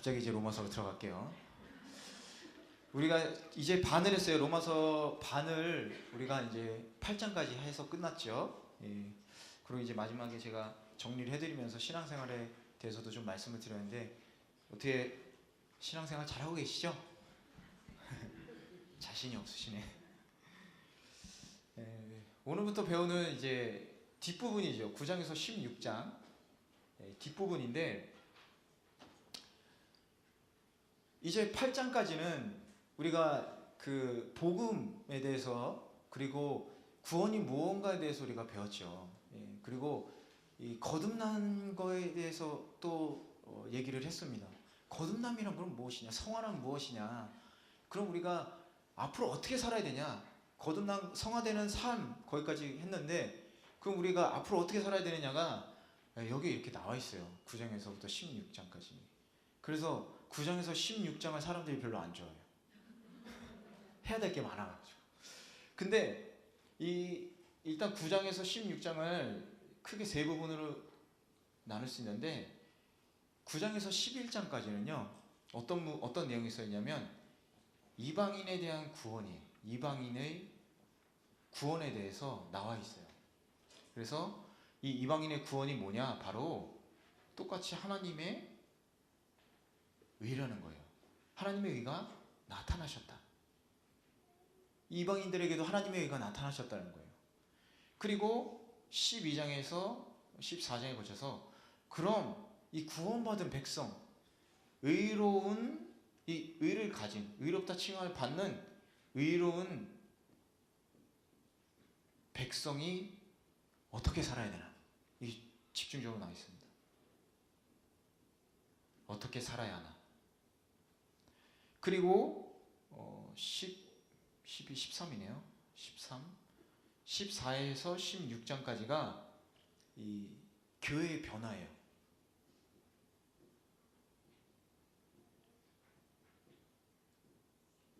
갑자기 이제 로마서로 들어갈게요. 우리가 이제 반을 했어요. 로마서 반을 우리가 이제 8장까지 해서 끝났죠. 예. 그리고 이제 마지막에 제가 정리를 해드리면서 신앙생활에 대해서도 좀 말씀을 드렸는데 어떻게 신앙생활 잘하고 계시죠? 자신이 없으시네. 예. 오늘부터 배우는 이제 뒷부분이죠. 9장에서 16장 뒷부분인데 이제 8장까지는 우리가 그 복음에 대해서 그리고 구원이 무언가에 대해서 우리가 배웠죠. 예, 그리고 이 거듭난 거에 대해서 또 얘기를 했습니다. 거듭남이란 건 무엇이냐? 성화란 무엇이냐? 그럼 우리가 앞으로 어떻게 살아야 되냐? 거듭난 성화되는 삶 거기까지 했는데 그럼 우리가 앞으로 어떻게 살아야 되느냐가 여기 이렇게 나와 있어요. 9장에서부터 16장까지. 그래서 9장에서 16장을 사람들이 별로 안 좋아해요. 해야 될 게 많아가지고. 근데 일단 9장에서 16장을 크게 세 부분으로 나눌 수 있는데 9장에서 11장까지는요 어떤 내용이 있었냐면 이방인에 대한 구원이에요. 이방인의 구원에 대해서 나와 있어요. 그래서 이 이방인의 구원이 뭐냐? 바로 똑같이 하나님의 의라는 거예요. 하나님의 의가 나타나셨다. 이방인들에게도 하나님의 의가 나타나셨다는 거예요. 그리고 12장에서 14장에 거쳐서 그럼 이 구원받은 백성, 의로운 이 의를 가진, 의롭다 칭함을 받는 의로운 백성이 어떻게 살아야 되나? 이 집중적으로 나와 있습니다. 어떻게 살아야 하나? 그리고 12, 13이네요. 13, 14에서 16장까지가 이 교회의 변화예요.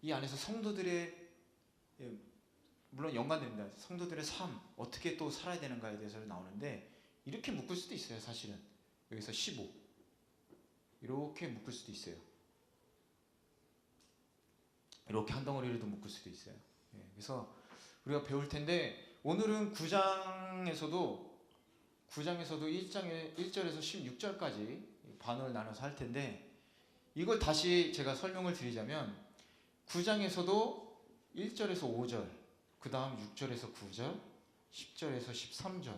이 안에서 성도들의 물론 연관됩니다. 성도들의 삶 어떻게 또 살아야 되는가에 대해서 나오는데 이렇게 묶을 수도 있어요. 사실은 여기서 15 이렇게 묶을 수도 있어요. 이렇게 한 덩어리로도 묶을 수도 있어요. 그래서 우리가 배울 텐데 오늘은 9장에서도 1절에서 16절까지 반을 나눠서 할 텐데 이걸 다시 제가 설명을 드리자면 9장에서도 1절에서 5절 그 다음 6절에서 9절 10절에서 13절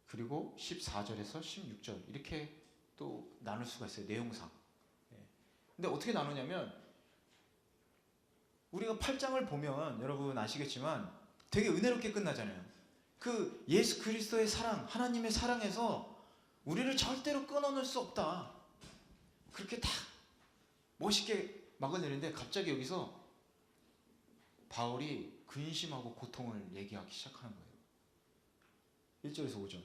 그리고 14절에서 16절 이렇게 또 나눌 수가 있어요. 내용상. 근데 어떻게 나누냐면 우리가 8장을 보면 여러분 아시겠지만 되게 은혜롭게 끝나잖아요. 그 예수 그리스도의 사랑, 하나님의 사랑에서 우리를 절대로 끊어낼 수 없다. 그렇게 딱 멋있게 막아내는데 갑자기 여기서 바울이 근심하고 고통을 얘기하기 시작하는 거예요. 1절에서 5절.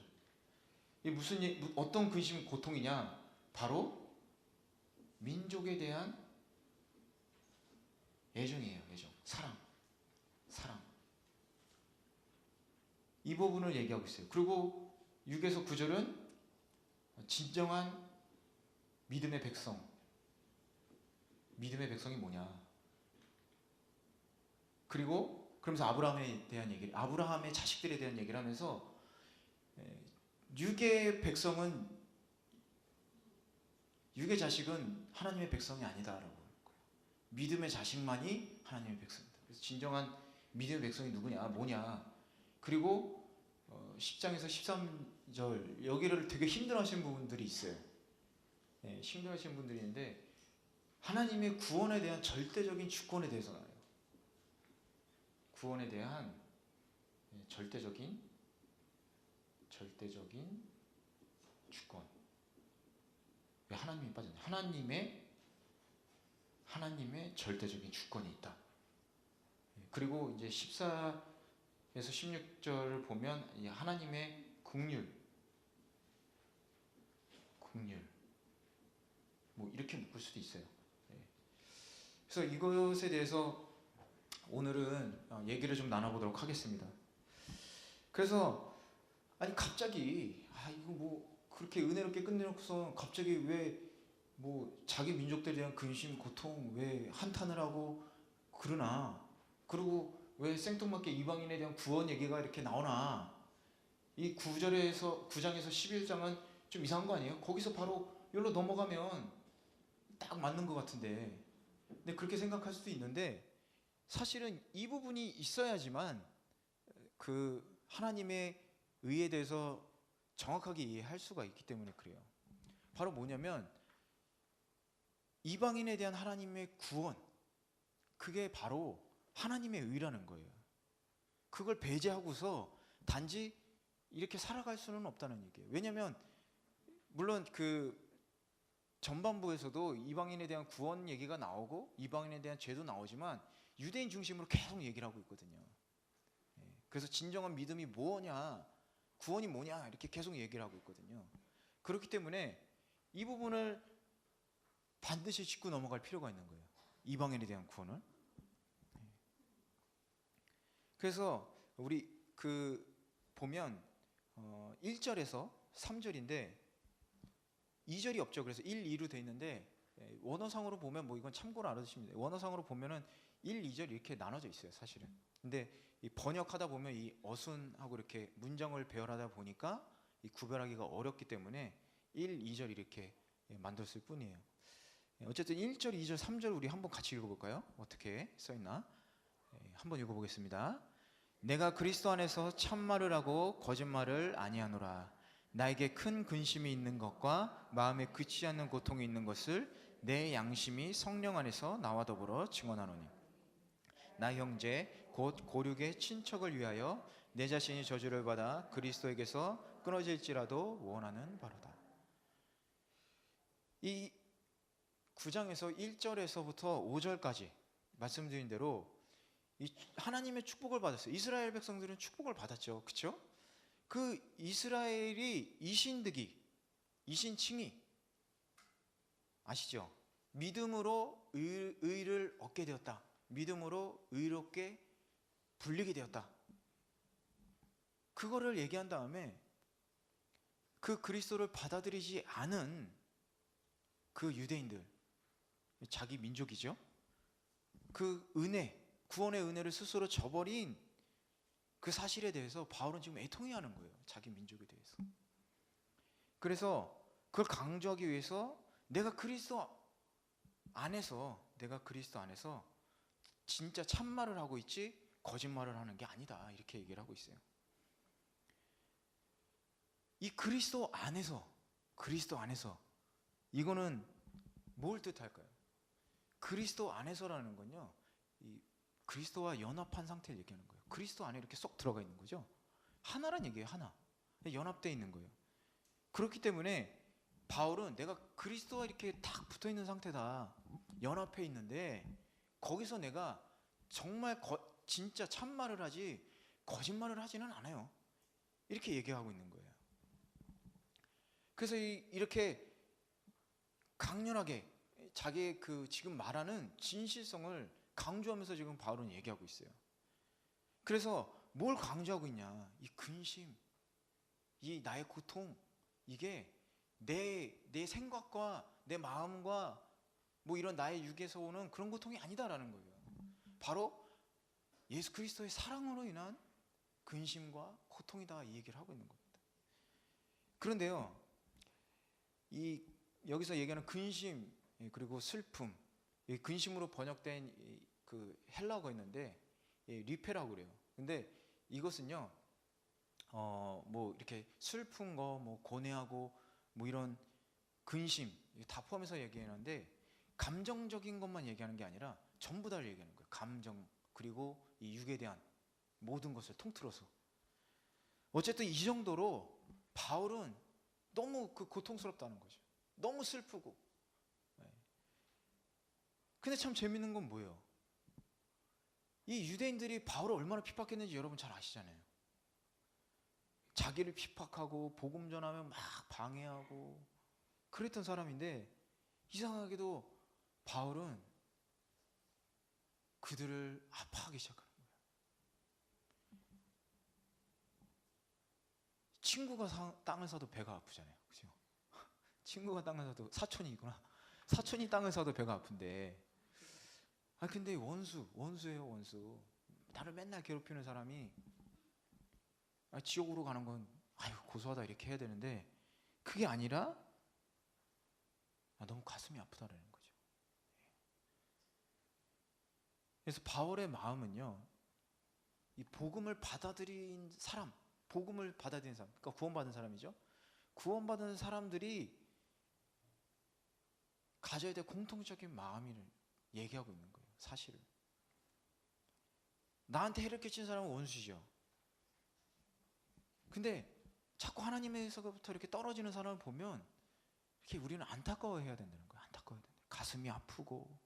이게 어떤 근심, 고통이냐? 바로 민족에 대한 애정이에요. 애정. 사랑. 이 부분을 얘기하고 있어요. 그리고 6에서 9절은 진정한 믿음의 백성. 믿음의 백성이 뭐냐? 그리고 그러면서 아브라함에 대한 얘기를, 아브라함의 자식들에 대한 얘기를 하면서 육의 자식은 하나님의 백성이 아니다라고 할 거예요. 믿음의 자식만이 하나님의 백성이다. 그래서 진정한 믿음의 백성이 누구냐, 뭐냐. 그리고 10장에서 13절 여기를 되게 힘들어하시는 부분들이 있어요. 힘들어하시는 분들이 있는데 하나님의 구원에 대한 절대적인 주권에 대해서 나와요. 구원에 대한 절대적인 주권. 왜 하나님이 빠졌냐? 하나님의 절대적인 주권이 있다. 그리고 이제 14에서 16절을 보면 하나님의 긍휼 뭐 이렇게 묶을 수도 있어요. 그래서 이것에 대해서 오늘은 얘기를 좀 나눠보도록 하겠습니다. 그래서 아니 갑자기 이거 뭐 그렇게 은혜롭게 끝내놓고서 갑자기 왜 뭐 자기 민족들에 대한 근심, 고통 왜 한탄을 하고 그러나? 그리고 왜 생뚱맞게 이방인에 대한 구원 얘기가 이렇게 나오나? 이 9장에서 11장은 좀 이상한 거 아니에요? 거기서 바로 여기로 넘어가면 딱 맞는 것 같은데. 근데 그렇게 생각할 수도 있는데 사실은 이 부분이 있어야지만 그 하나님의 의에 대해서 정확하게 이해할 수가 있기 때문에 그래요. 바로 뭐냐면 이방인에 대한 하나님의 구원, 그게 바로 하나님의 의라는 거예요. 그걸 배제하고서 단지 이렇게 살아갈 수는 없다는 얘기예요. 왜냐하면 물론 그 전반부에서도 이방인에 대한 구원 얘기가 나오고 이방인에 대한 죄도 나오지만 유대인 중심으로 계속 얘기를 하고 있거든요. 그래서 진정한 믿음이 뭐냐, 구원이 뭐냐 이렇게 계속 얘기를 하고 있거든요. 그렇기 때문에 이 부분을 반드시 짚고 넘어갈 필요가 있는 거예요. 이방인에 대한 구원을. 그래서 우리 그 보면 1절에서 3절인데 2절이 없죠. 그래서 1, 2로 돼 있는데 원어상으로 보면 뭐 이건 참고로 알아두시면 돼요. 원어상으로 보면은 1, 2절 이렇게 나눠져 있어요, 사실은. 근데 이 번역하다 보면 이 어순하고 이렇게 문장을 배열하다 보니까 이 구별하기가 어렵기 때문에 1, 2절 이렇게 만들었을 뿐이에요. 어쨌든 1절, 2절, 3절 우리 한번 같이 읽어볼까요? 어떻게 써 있나? 한번 읽어보겠습니다. 내가 그리스도 안에서 참말을 하고 거짓말을 아니하노라. 나에게 큰 근심이 있는 것과 마음에 그치지 않는 고통이 있는 것을 내 양심이 성령 안에서 나와 더불어 증언하노니 나 형제 곧 고륙의 친척을 위하여 내 자신이 저주를 받아 그리스도에게서 끊어질지라도 원하는 바로다. 이 9장에서 1절에서부터 5절까지 말씀드린 대로 이 하나님의 축복을 받았어요. 이스라엘 백성들은 축복을 받았죠. 그렇죠? 그 이스라엘이 이신득이, 이신칭이 아시죠? 믿음으로 의를 얻게 되었다. 믿음으로 의롭게 불리게 되었다. 그거를 얘기한 다음에 그 그리스도를 받아들이지 않은 그 유대인들, 자기 민족이죠. 그 은혜, 구원의 은혜를 스스로 저버린 그 사실에 대해서 바울은 지금 애통해하는 거예요. 자기 민족에 대해서. 그래서 그걸 강조하기 위해서 내가 그리스도 안에서 진짜 참말을 하고 있지 거짓말을 하는 게 아니다. 이렇게 얘기를 하고 있어요. 이 그리스도 안에서 이거는 뭘 뜻할까요? 그리스도 안에서라는 건요, 이 그리스도와 연합한 상태를 얘기하는 거예요. 그리스도 안에 이렇게 쏙 들어가 있는 거죠. 하나란 얘기예요. 하나. 연합되어 있는 거예요. 그렇기 때문에 바울은 내가 그리스도와 이렇게 딱 붙어 있는 상태다. 연합해 있는데 거기서 내가 정말 진짜 참말을 하지 거짓말을 하지는 않아요. 이렇게 얘기하고 있는 거예요. 그래서 이렇게 강렬하게 자기의 그 지금 말하는 진실성을 강조하면서 지금 바울은 얘기하고 있어요. 그래서 뭘 강조하고 있냐? 이 근심, 이 나의 고통, 이게 내 생각과 내 마음과 뭐 이런 나의 육에서 오는 그런 고통이 아니다라는 거예요. 바로 예수 그리스도의 사랑으로 인한 근심과 고통이다, 이 얘기를 하고 있는 겁니다. 그런데요, 이 여기서 얘기하는 근심 그리고 슬픔, 이 근심으로 번역된 그 헬라어가 있는데 리페라고 그래요. 근데 이것은요, 뭐 이렇게 슬픈 거, 뭐 고뇌하고 뭐 이런 근심 다 포함해서 얘기하는데 감정적인 것만 얘기하는 게 아니라 전부 다를 얘기하는 거예요. 감정 그리고 이 육에 대한 모든 것을 통틀어서. 어쨌든 이 정도로 바울은 너무 그 고통스럽다는 거죠. 너무 슬프고. 근데 참 재밌는 건 뭐예요? 이 유대인들이 바울을 얼마나 핍박했는지 여러분 잘 아시잖아요. 자기를 핍박하고 복음 전하면 막 방해하고 그랬던 사람인데 이상하게도 바울은 그들을 아파하기 시작하는 거예요. 친구가 땅을 사도 배가 아프잖아요. 그렇죠? 친구가 땅을 사도 사촌이구나. 사촌이 땅을 사도 배가 아픈데, 근데 원수예요, 원수. 나를 맨날 괴롭히는 사람이 지옥으로 가는 건 고소하다 이렇게 해야 되는데, 그게 아니라 너무 가슴이 아프다라는 거죠. 그래서 바울의 마음은요, 이 복음을 받아들인 사람, 그러니까 구원받은 사람이죠. 구원받은 사람들이 가져야 될 공통적인 마음을 얘기하고 있는 거예요. 사실을. 나한테 해를 끼친 사람은 원수죠. 근데 자꾸 하나님에서부터 이렇게 떨어지는 사람을 보면 이렇게 우리는 안타까워해야 된다는 거예요. 안타까워해야 된다. 가슴이 아프고.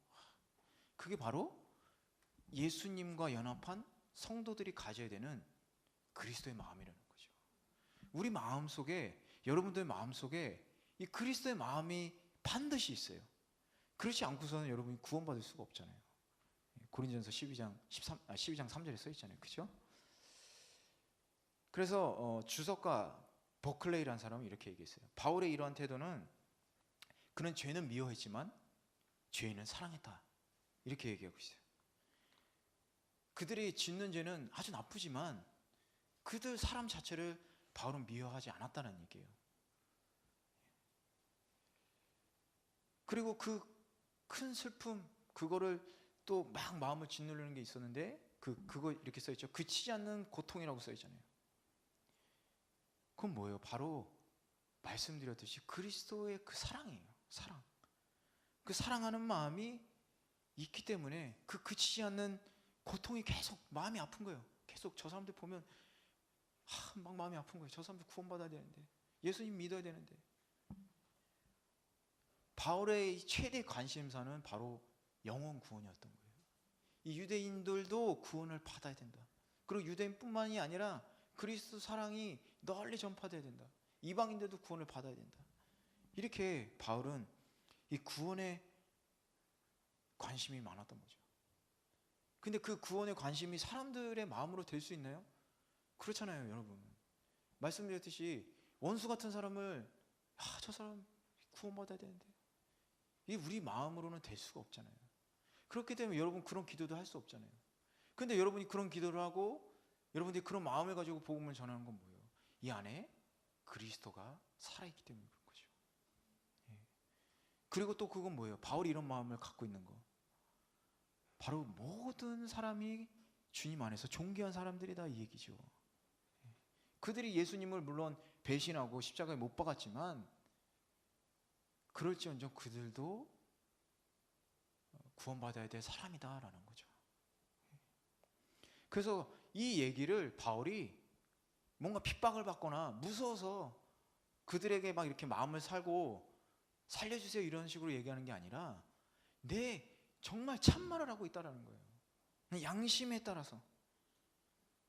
그게 바로 예수님과 연합한 성도들이 가져야 되는 그리스도의 마음이라는 거죠. 우리 마음속에, 여러분들의 마음속에 이 그리스도의 마음이 반드시 있어요. 그렇지 않고서는 여러분이 구원받을 수가 없잖아요. 고린도전서 12장 3절에 써 있잖아요. 그렇죠? 그래서 주석가 버클레이라는 사람은 이렇게 얘기했어요. 바울의 이러한 태도는 그는 죄는 미워했지만 죄인은 사랑했다. 이렇게 얘기하고 있어요. 그들이 짓는 죄는 아주 나쁘지만 그들 사람 자체를 바울은 미워하지 않았다는 얘기예요. 그리고 그 큰 슬픔, 그거를 또 막 마음을 짓누르는 게 있었는데 그거 이렇게 써있죠. 그치지 않는 고통이라고 써있잖아요. 그건 뭐예요? 바로 말씀드렸듯이 그리스도의 그 사랑이에요. 사랑. 그 사랑하는 마음이 있기 때문에 그 그치지 않는 고통이 계속 마음이 아픈 거예요. 계속 저 사람들 보면 막 마음이 아픈 거예요. 저 사람들 구원받아야 되는데, 예수님 믿어야 되는데. 바울의 최대 관심사는 바로 영혼 구원이었던 거예요. 이 유대인들도 구원을 받아야 된다. 그리고 유대인뿐만이 아니라 그리스도 사랑이 널리 전파돼야 된다. 이방인들도 구원을 받아야 된다. 이렇게 바울은 이 구원에 관심이 많았던 거죠. 근데 그 구원의 관심이 사람들의 마음으로 될 수 있나요? 그렇잖아요, 여러분. 말씀드렸듯이 원수 같은 사람을 저 사람 구원받아야 되는데, 이게 우리 마음으로는 될 수가 없잖아요. 그렇기 때문에 여러분 그런 기도도 할 수 없잖아요. 근데 여러분이 그런 기도를 하고 여러분들이 그런 마음을 가지고 복음을 전하는 건 뭐예요? 이 안에 그리스도가 살아있기 때문에 그런 거죠. 그리고 또 그건 뭐예요? 바울이 이런 마음을 갖고 있는 거, 바로 모든 사람이 주님 안에서 존귀한 사람들이다, 이 얘기죠. 그들이 예수님을 물론 배신하고 십자가에 못 박았지만 그럴지언정 그들도 구원받아야 될 사람이다라는 거죠. 그래서 이 얘기를 바울이 뭔가 핍박을 받거나 무서워서 그들에게 막 이렇게 마음을 살고 살려주세요 이런 식으로 얘기하는 게 아니라 정말 참말을 하고 있다라는 거예요. 양심에 따라서.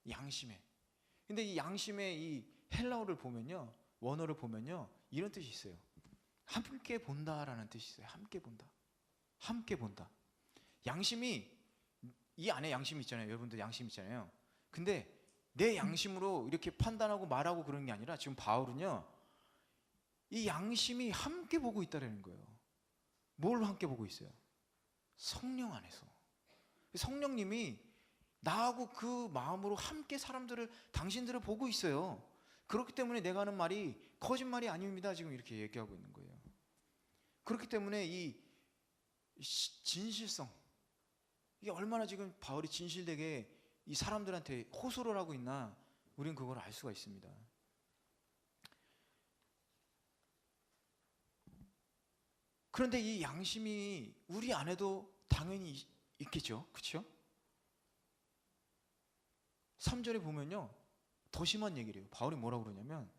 양심에. 근데 이 양심의 이 헬라어를 보면요, 원어를 보면요, 이런 뜻이 있어요. 함께 본다라는 뜻이 있어요. 함께 본다. 함께 본다. 양심이, 이 안에 양심이 있잖아요. 여러분들 양심 있잖아요. 근데 내 양심으로 이렇게 판단하고 말하고 그런 게 아니라 지금 바울은요, 이 양심이 함께 보고 있다라는 거예요. 뭘 함께 보고 있어요? 성령 안에서. 성령님이 나하고 그 마음으로 함께 당신들을 보고 있어요. 그렇기 때문에 내가 하는 말이 거짓말이 아닙니다. 지금 이렇게 얘기하고 있는 거예요. 그렇기 때문에 이 진실성, 이게 얼마나 지금 바울이 진실되게 이 사람들한테 호소를 하고 있나, 우리는 그걸 알 수가 있습니다. 그런데 이 양심이 우리 안에도 당연히 있겠죠. 그렇죠? 3절에 보면요, 더 심한 얘기를 해요. 바울이 뭐라고 그러냐면,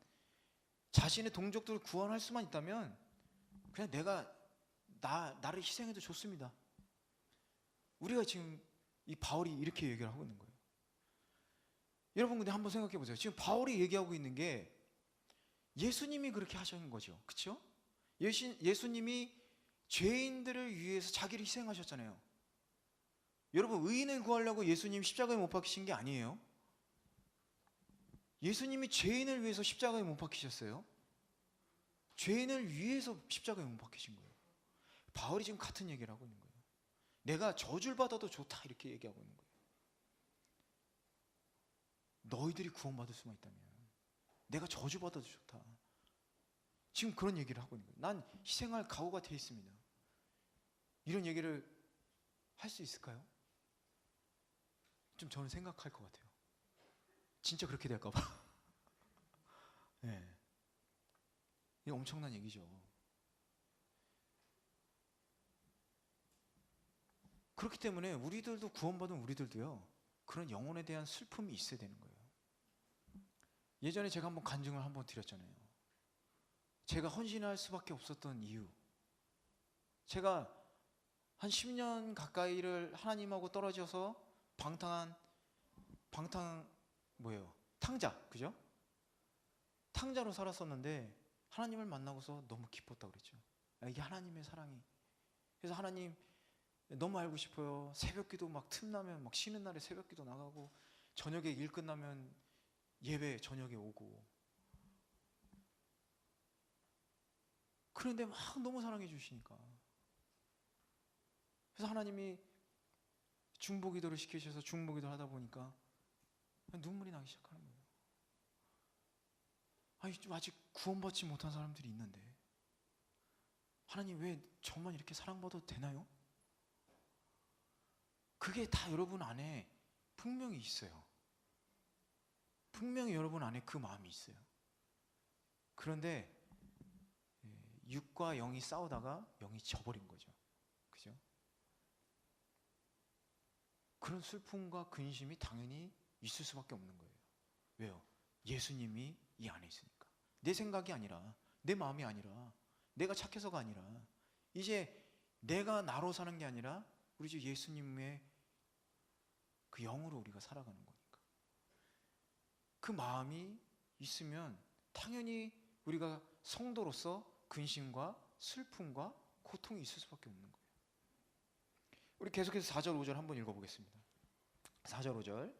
자신의 동족들을 구원할 수만 있다면 그냥 나를 희생해도 좋습니다. 우리가 지금 이 바울이 이렇게 얘기를 하고 있는 거예요. 여러분 근데 한번 생각해 보세요. 지금 바울이 얘기하고 있는 게 예수님이 그렇게 하신 거죠. 그렇죠? 예수님이 죄인들을 위해서 자기를 희생하셨잖아요. 여러분, 의인을 구하려고 예수님 십자가에 못 박히신 게 아니에요. 예수님이 죄인을 위해서 십자가에 못 박히셨어요. 죄인을 위해서 십자가에 못 박히신 거예요. 바울이 지금 같은 얘기를 하고 있는 거예요. 내가 저주를 받아도 좋다 이렇게 얘기하고 있는 거예요. 너희들이 구원받을 수만 있다면 내가 저주받아도 좋다. 지금 그런 얘기를 하고 있는 거예요. 난 희생할 각오가 돼 있습니다. 이런 얘기를 할 수 있을까요? 좀 저는 생각할 것 같아요. 진짜 그렇게 될까 봐. 네. 이게 엄청난 얘기죠. 그렇기 때문에 우리들도 구원받은 우리들도요, 그런 영혼에 대한 슬픔이 있어야 되는 거예요. 예전에 제가 한번 간증을 한번 드렸잖아요. 제가 헌신할 수밖에 없었던 이유, 제가 한 10년 가까이를 하나님하고 떨어져서 뭐예요? 탕자, 그죠? 탕자로 살았었는데 하나님을 만나고서 너무 기뻤다고 그랬죠. 이게 하나님의 사랑이. 그래서 하나님 너무 알고 싶어요. 새벽기도 막 틈나면 막 쉬는 날에 새벽기도 나가고, 저녁에 일 끝나면 예배 저녁에 오고. 그런데 막 너무 사랑해 주시니까, 그래서 하나님이 중보기도를 시키셔서 중보기도를 하다 보니까 눈물이 나기 시작하는 거예요. 아니, 좀 아직 구원받지 못한 사람들이 있는데 하나님 왜 저만 이렇게 사랑받아도 되나요? 그게 다 여러분 안에 분명히 있어요. 분명히 여러분 안에 그 마음이 있어요. 그런데 육과 영이 싸우다가 영이 져버린 거죠. 그죠? 그런 슬픔과 근심이 당연히 있을 수밖에 없는 거예요. 왜요? 예수님이 이 안에 있으니까. 내 생각이 아니라, 내 마음이 아니라, 내가 착해서가 아니라, 이제 내가 나로 사는 게 아니라 우리 주 예수님의 그 영으로 우리가 살아가는 거니까. 그 마음이 있으면 당연히 우리가 성도로서 근심과 슬픔과 고통이 있을 수밖에 없는 거예요. 우리 계속해서 4절 5절 한번 읽어보겠습니다. 4절 5절.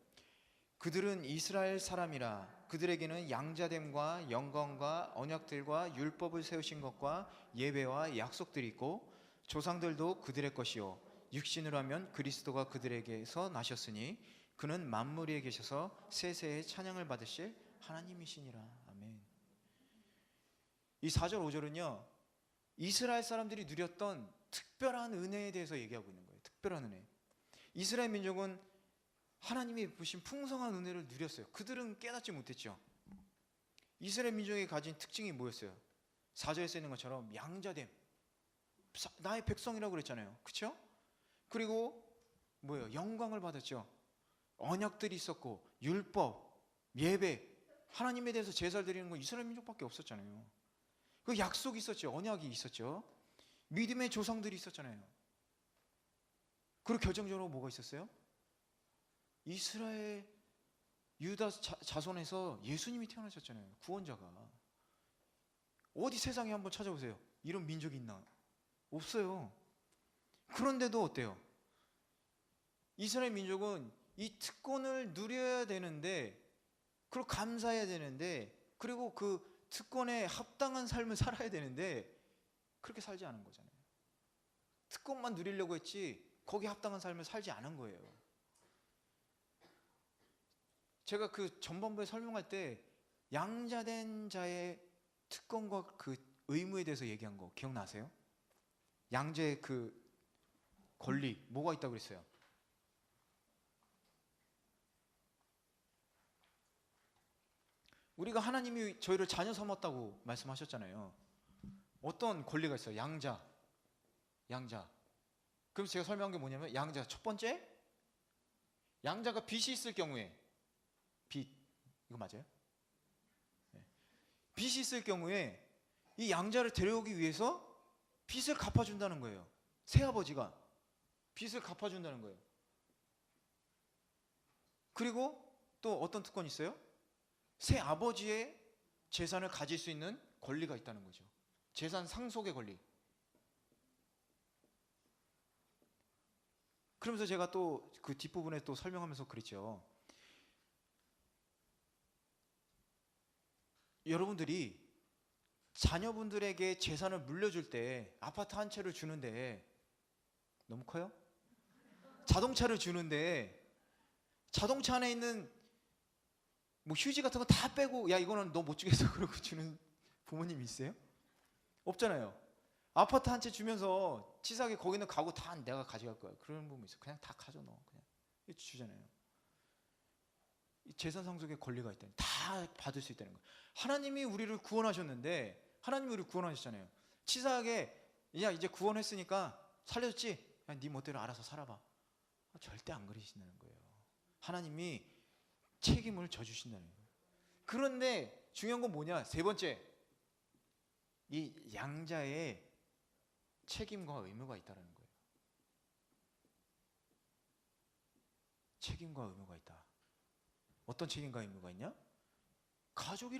그들은 이스라엘 사람이라 그들에게는 양자됨과 영광과 언약들과 율법을 세우신 것과 예배와 약속들이 있고 조상들도 그들의 것이요 육신으로 하면 그리스도가 그들에게서 나셨으니 그는 만물 위에 계셔서 세세의 찬양을 받으실 하나님이시니라. 아멘. 이 4절 5절은요, 이스라엘 사람들이 누렸던 특별한 은혜에 대해서 얘기하고 있는 거예요. 특별한 은혜. 이스라엘 민족은 하나님이 베푸신 풍성한 은혜를 누렸어요. 그들은 깨닫지 못했죠. 이스라엘 민족이 가진 특징이 뭐였어요? 4절에 쓰이는 것처럼 양자됨, 나의 백성이라고 그랬잖아요. 그렇죠? 그리고 뭐예요? 영광을 받았죠. 언약들이 있었고 율법, 예배, 하나님에 대해서 제사를 드리는 건 이스라엘 민족밖에 없었잖아요. 그 약속이 있었죠. 언약이 있었죠. 믿음의 조상들이 있었잖아요. 그리고 결정적으로 뭐가 있었어요? 이스라엘 유다 자손에서 예수님이 태어나셨잖아요. 구원자가. 어디 세상에 한번 찾아보세요. 이런 민족이 있나? 없어요. 그런데도 어때요? 이스라엘 민족은 이 특권을 누려야 되는데, 그리고 감사해야 되는데, 그리고 그 특권에 합당한 삶을 살아야 되는데 그렇게 살지 않은 거잖아요. 특권만 누리려고 했지 거기에 합당한 삶을 살지 않은 거예요. 제가 그 전반부에 설명할 때 양자된 자의 특권과 그 의무에 대해서 얘기한 거 기억나세요? 양자의 그 권리 뭐가 있다고 그랬어요? 우리가 하나님이 저희를 자녀 삼았다고 말씀하셨잖아요. 어떤 권리가 있어요? 양자. 그럼 제가 설명한 게 뭐냐면, 양자 첫 번째, 양자가 빚이 있을 경우에, 빚 이거 맞아요? 네. 빚이 있을 경우에 이 양자를 데려오기 위해서 빚을 갚아준다는 거예요. 새아버지가 빚을 갚아준다는 거예요. 그리고 또 어떤 특권이 있어요? 새아버지의 재산을 가질 수 있는 권리가 있다는 거죠. 재산 상속의 권리. 그러면서 제가 또 그 뒷부분에 또 설명하면서 그랬죠. 여러분들이 자녀분들에게 재산을 물려줄 때 아파트 한 채를 주는데 너무 커요? 자동차를 주는데 자동차 안에 있는 뭐 휴지 같은 거 다 빼고 야 이거는 너 못 주겠어 그러고 주는 부모님 있어요? 없잖아요. 아파트 한 채 주면서 치사하게 거기는 가구 다 내가 가져갈 거야. 그런 부분 있어. 그냥 다 가져 넣어. 그냥 주잖아요. 이 재산 상속의 권리가 있다니 다 받을 수 있다는 거예요. 하나님이 우리를 구원하셨는데 하나님이 우리를 구원하셨잖아요. 치사하게 야 이제 구원했으니까 살려줬지? 야, 네 멋대로 알아서 살아봐. 절대 안 그러신다는 거예요. 하나님이 책임을 져주신다는 거예요. 그런데 중요한 건 뭐냐? 세 번째, 이 양자의 책임과 의무가 있다는 거예요. 책임과 의무가 있다. 어떤 책임과 의무가 있냐? 가족이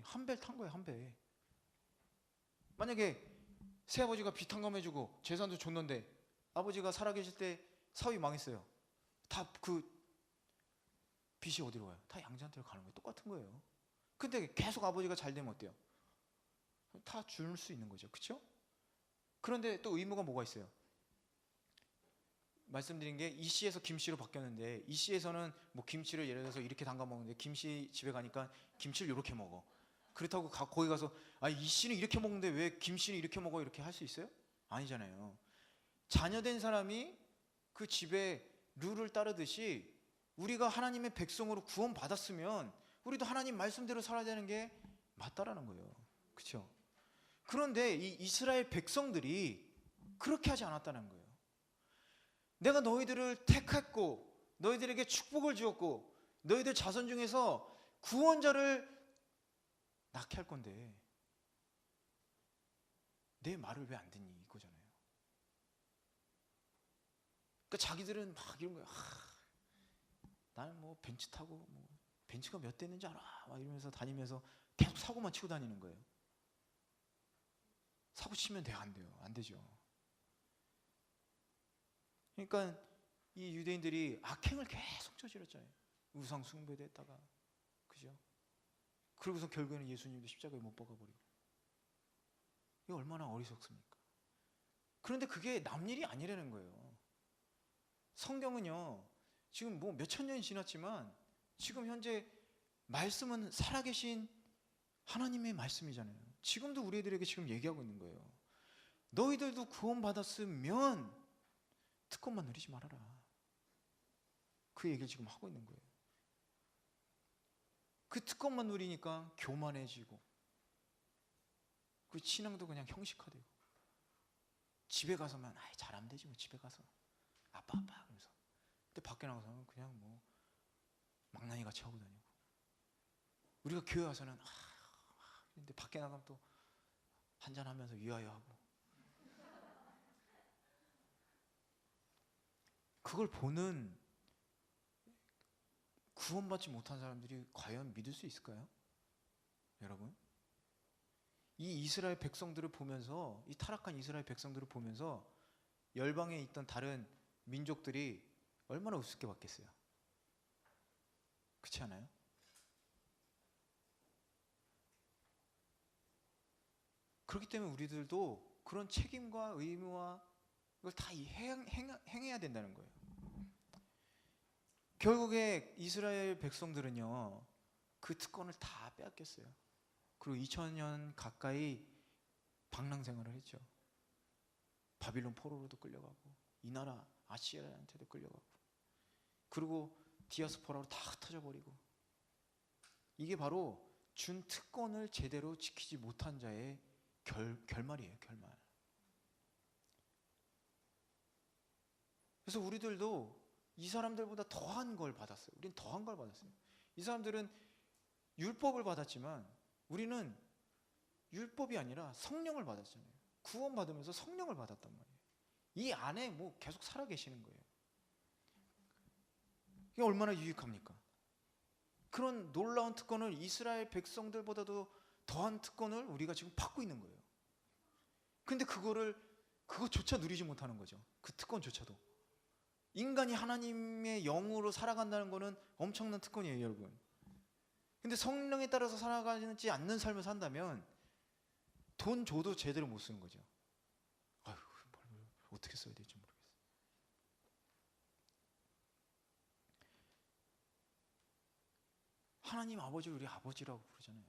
한 배를 탄 거예요. 한 배. 만약에 새아버지가 비탕감해주고 재산도 줬는데 아버지가 살아계실 때 사업이 망했어요. 다 그 빚이 어디로 가요? 다 양자한테로 가는 거예요. 똑같은 거예요. 근데 계속 아버지가 잘 되면 어때요? 다 줄 수 있는 거죠. 그렇죠? 그런데 또 의무가 뭐가 있어요? 말씀드린 게 이 씨에서 김 씨로 바뀌었는데 이 씨에서는 뭐 김치를 예를 들어서 이렇게 담가 먹는데 김 씨 집에 가니까 김치를 이렇게 먹어. 그렇다고 거기 가서 이 씨는 이렇게 먹는데 왜 김 씨는 이렇게 먹어 이렇게 할 수 있어요? 아니잖아요. 자녀된 사람이 그 집에 룰을 따르듯이 우리가 하나님의 백성으로 구원받았으면 우리도 하나님 말씀대로 살아야 되는 게 맞다라는 거예요. 그렇죠? 그런데 이 이스라엘 백성들이 그렇게 하지 않았다는 거예요. 내가 너희들을 택했고 너희들에게 축복을 주었고 너희들 자손 중에서 구원자를 낳게 할 건데 내 말을 왜 안 듣니 이거잖아요. 그러니까 자기들은 막 이런 거야. 나는 뭐 벤츠 타고 뭐 벤츠가 몇 대 있는지 알아 막 이러면서 다니면서 계속 사고만 치고 다니는 거예요. 사고 치면 돼요? 안 돼요? 안 되죠. 그러니까 이 유대인들이 악행을 계속 저질렀잖아요. 우상 숭배도 했다가, 그죠? 그러고서 결국에는 예수님도 십자가에 못 박아버리고. 이게 얼마나 어리석습니까? 그런데 그게 남 일이 아니라는 거예요. 성경은요, 지금 뭐 몇천 년이 지났지만 지금 현재 말씀은 살아계신 하나님의 말씀이잖아요. 지금도 우리들에게 지금 얘기하고 있는 거예요. 너희들도 구원받았으면 특권만 누리지 말아라. 그 얘기를 지금 하고 있는 거예요. 그 특권만 누리니까 교만해지고 그 신앙도 그냥 형식화되고 집에 가서만 잘하면 되지 뭐 집에 가서 아빠 그러면서 근데 밖에 나가서는 그냥 뭐 망나니 같이 하고 다니고 우리가 교회 와서는 근데 밖에 나가면 또 한잔하면서 위하여 하고 그걸 보는 구원받지 못한 사람들이 과연 믿을 수 있을까요? 여러분, 이 이스라엘 백성들을 보면서 이 타락한 이스라엘 백성들을 보면서 열방에 있던 다른 민족들이 얼마나 우습게 봤겠어요? 그렇지 않아요? 그렇기 때문에 우리들도 그런 책임과 의무와 이걸 다 행해야 된다는 거예요. 결국에 이스라엘 백성들은요 그 특권을 다 빼앗겼어요. 그리고 2000년 가까이 방랑 생활을 했죠. 바빌론 포로로도 끌려가고 이 나라 아시리아한테도 끌려가고 그리고 디아스포라로 다 흩어져 버리고 이게 바로 준 특권을 제대로 지키지 못한 자의 결말이에요. 결말. 그래서 우리들도 이 사람들보다 더한 걸 받았어요. 우리는 더한 걸 받았어요. 이 사람들은 율법을 받았지만 우리는 율법이 아니라 성령을 받았잖아요. 구원받으면서 성령을 받았단 말이에요. 이 안에 뭐 계속 살아 계시는 거예요. 이게 얼마나 유익합니까? 그런 놀라운 특권을 이스라엘 백성들보다도 더한 특권을 우리가 지금 받고 있는 거예요. 근데 그것조차 누리지 못하는 거죠. 그 특권조차도. 인간이 하나님의 영으로 살아간다는 것은 엄청난 특권이에요, 여러분. 근데 성령에 따라서 살아가지 않는 삶을 산다면 돈 줘도 제대로 못 쓰는 거죠. 아유, 어떻게 써야 될지 모르겠어요. 하나님 아버지를 우리 아버지라고 부르잖아요.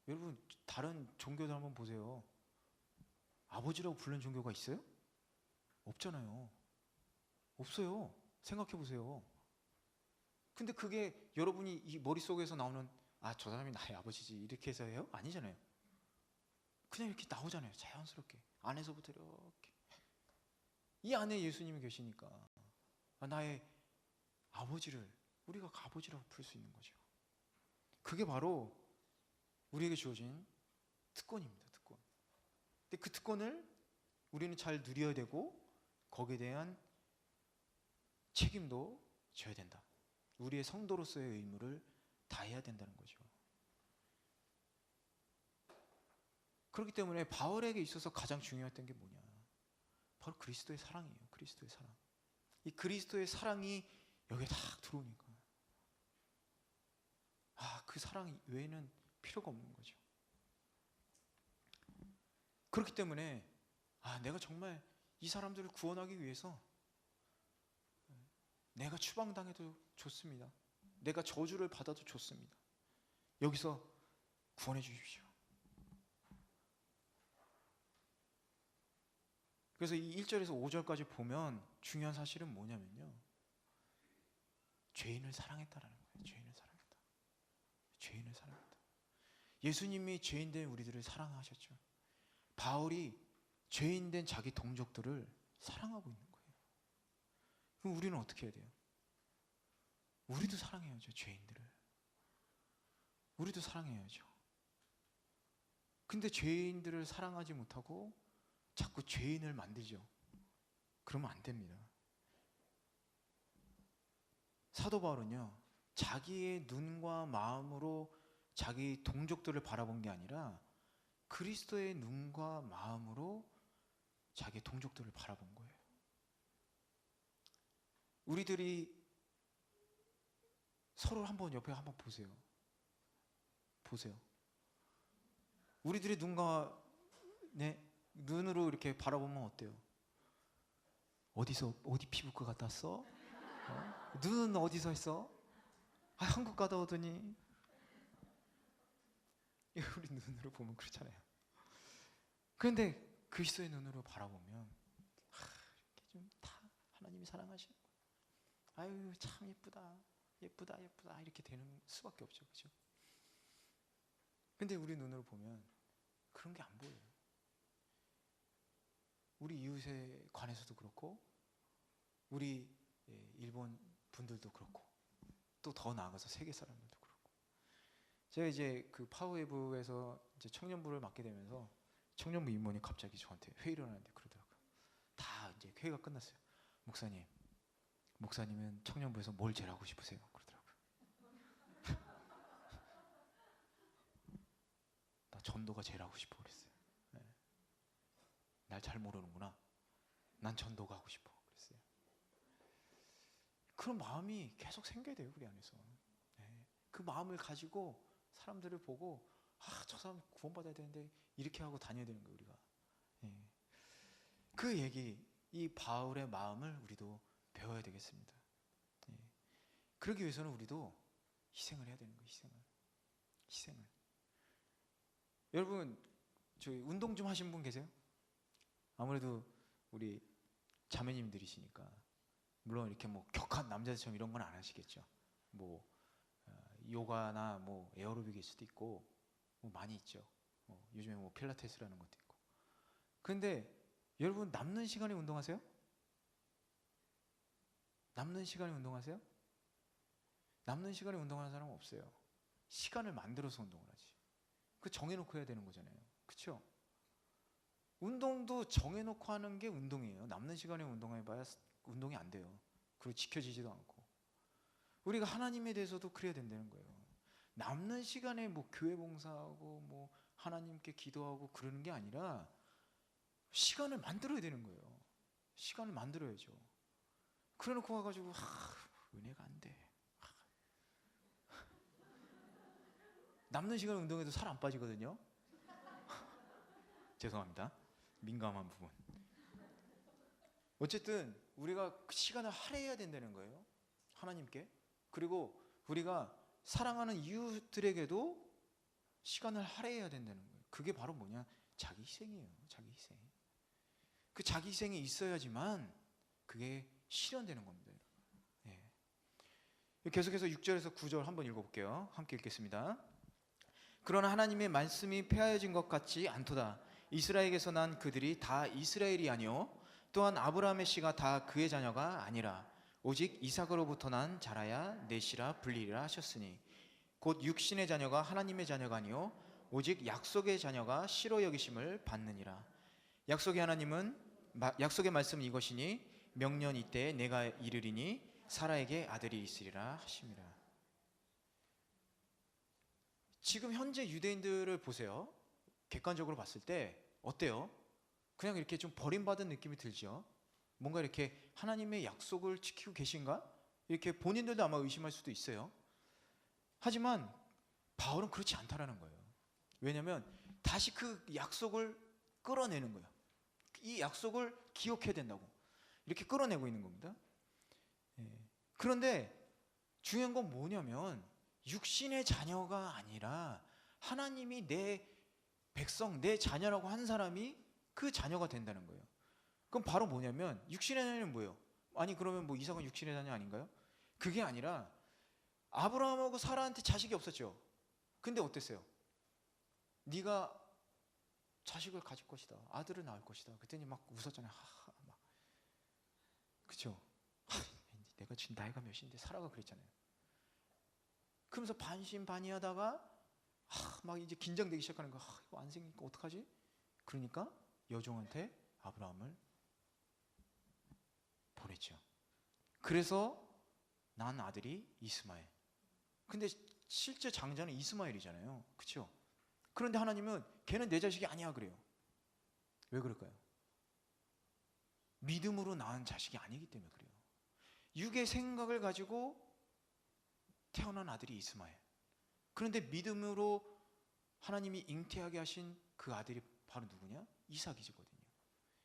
여러분 다른 종교들 한번 보세요. 아버지라고 부르는 종교가 있어요? 없잖아요. 없어요. 생각해 보세요. 근데 그게 여러분이 이 머릿속에서 나오는 저 사람이 나의 아버지지 이렇게 해서 해요? 아니잖아요. 그냥 이렇게 나오잖아요. 자연스럽게 안에서부터 이렇게 이 안에 예수님이 계시니까 나의 아버지를 우리가 아버지라고 부를 수 있는 거죠. 그게 바로 우리에게 주어진 특권입니다. 특권. 근데 그 특권을 우리는 잘 누려야 되고 거기에 대한 책임도 져야 된다. 우리의 성도로서의 의무를 다해야 된다는 거죠. 그렇기 때문에 바울에게 있어서 가장 중요했던 게 뭐냐? 바로 그리스도의 사랑이에요. 그리스도의 사랑. 이 그리스도의 사랑이 여기에 딱 들어오니까 그 사랑 외에는 필요가 없는 거죠. 그렇기 때문에 내가 정말 이 사람들을 구원하기 위해서 내가 추방당해도 좋습니다. 내가 저주를 받아도 좋습니다. 여기서 구원해 주십시오. 그래서 이 1절에서 5절까지 보면 중요한 사실은 뭐냐면요. 죄인을 사랑했다라는 거예요. 죄인을 사랑했다. 죄인을 사랑했다. 예수님이 죄인된 우리들을 사랑하셨죠. 바울이 죄인된 자기 동족들을 사랑하고 있는 거예요. 그럼 우리는 어떻게 해야 돼요? 우리도 사랑해야죠. 죄인들을. 우리도 사랑해야죠. 근데 죄인들을 사랑하지 못하고 자꾸 죄인을 만들죠. 그러면 안 됩니다. 사도 바울은요, 자기의 눈과 마음으로 자기 동족들을 바라본 게 아니라 그리스도의 눈과 마음으로 자기 동족들을 바라본 거예요. 우리들이 서로 한번 옆에 한번 보세요. 보세요. 우리들의 눈으로 이렇게 바라보면 어때요? 어디 피부과 갔다 왔어? 눈은 어디서 했어? 한국 갔다 오더니. 우리 눈으로 보면 그렇잖아요. 그런데 그리스도의 눈으로 바라보면 이렇게 좀 다 하나님이 사랑하시는 거예요. 아유 참 예쁘다 이렇게 되는 수밖에 없죠. 그렇죠? 근데 우리 눈으로 보면 그런 게 안 보여요. 우리 이웃에 관해서도 그렇고 우리 일본 분들도 그렇고 또 더 나아가서 세계 사람들도 그렇고. 제가 이제 그 파워웨이브에서 이제 청년부를 맡게 되면서 청년부 임원이 갑자기 저한테 회의를 하는데 그러더라고요. 다 이제 회의가 끝났어요. 목사님은 청년부에서 뭘 제일 하고 싶으세요? 그러더라고요. 나 전도가 제일 하고 싶어 그랬어요. 날 잘 모르는구나. 난 전도가 하고 싶어 그랬어요. 그런 마음이 계속 생겨야 돼요. 우리 안에서. 그 마음을 가지고 사람들을 보고 저 사람 구원받아야 되는데 이렇게 하고 다녀야 되는 거예요. 우리가. 그 얘기, 이 바울의 마음을 우리도 배워야 되겠습니다. 그러기 위해서는 우리도 희생을 해야 되는 거예요. 희생을. 여러분 저희 운동 좀 하신 분 계세요? 아무래도 우리 자매님들이시니까 물론 이렇게 뭐 격한 남자들처럼 이런 건 안 하시겠죠. 뭐 요가나 뭐 에어로빅일 수도 있고 뭐 많이 있죠. 요즘에 뭐 필라테스라는 것도 있고. 그런데 여러분 남는 시간에 운동하세요? 남는 시간에 운동하세요? 남는 시간에 운동하는 사람은 없어요. 시간을 만들어서 운동을 하지. 그 정해놓고 해야 되는 거잖아요. 그렇죠? 운동도 정해놓고 하는 게 운동이에요. 남는 시간에 운동해봐야 운동이 안 돼요. 그리고 지켜지지도 않고. 우리가 하나님에 대해서도 그래야 된다는 거예요. 남는 시간에 뭐 교회 봉사하고 뭐 하나님께 기도하고 그러는 게 아니라 시간을 만들어야 되는 거예요. 시간을 만들어야죠. 그래놓고 와가지고 은혜가 안 돼. 남는 시간 운동해도 살 안 빠지거든요. 죄송합니다. 민감한 부분. 어쨌든 우리가 그 시간을 할애해야 된다는 거예요. 하나님께. 그리고 우리가 사랑하는 이웃들에게도 시간을 할애해야 된다는 거예요. 그게 바로 뭐냐? 자기 희생이에요. 자기 희생. 그 자기 희생이 있어야지만 그게 실현되는 겁니다. 예. 계속해서 6절에서 9절 한번 읽어볼게요. 함께 읽겠습니다. 그러나 하나님의 말씀이 폐하여진 것 같지 않도다. 이스라엘에게서 난 그들이 다 이스라엘이 아니요 또한 아브라함의 씨가 다 그의 자녀가 아니라 오직 이삭으로부터 난 자라야 내 씨라 불리리라 하셨으니 곧 육신의 자녀가 하나님의 자녀가 아니요 오직 약속의 자녀가 씨로 여기심을 받느니라. 약속의 말씀은 이것이니 명년 이때에 내가 이르리니 사라에게 아들이 있으리라 하심이라. 지금 현재 유대인들을 보세요. 객관적으로 봤을 때 어때요? 그냥 이렇게 좀 버림받은 느낌이 들죠. 뭔가 이렇게 하나님의 약속을 지키고 계신가? 이렇게 본인들도 아마 의심할 수도 있어요. 하지만 바울은 그렇지 않다라는 거예요. 왜냐하면 다시 그 약속을 끌어내는 거예요. 이 약속을 기억해야 된다고 이렇게 끌어내고 있는 겁니다. 그런데 중요한 건 뭐냐면 육신의 자녀가 아니라 하나님이 내 백성, 내 자녀라고 한 사람이 그 자녀가 된다는 거예요. 그럼 바로 뭐냐면 육신의 자녀는 뭐예요? 아니 그러면 뭐 이삭은 육신의 자녀 아닌가요? 그게 아니라 아브라함하고 사라한테 자식이 없었죠. 근데 어땠어요? 네가 자식을 가질 것이다. 아들을 낳을 것이다. 그랬더니 막 웃었잖아요. 하하 막. 그렇죠? 내가 지금 나이가 몇인데 사라가 그랬잖아요. 그러면서 반신반의하다가 막 이제 긴장되기 시작하는 거야. 이거 안 생기니까 어떡하지? 그러니까 여종한테 아브라함을 보냈죠. 그래서 난 아들이 이스마엘. 근데 실제 장자는 이스마엘이잖아요. 그렇죠? 그런데 하나님은 걔는 내 자식이 아니야 그래요. 왜 그럴까요? 믿음으로 낳은 자식이 아니기 때문에 그래요. 육의 생각을 가지고 태어난 아들이 이스마엘. 그런데 믿음으로 하나님이 잉태하게 하신 그 아들이 바로 누구냐? 이삭이거든요.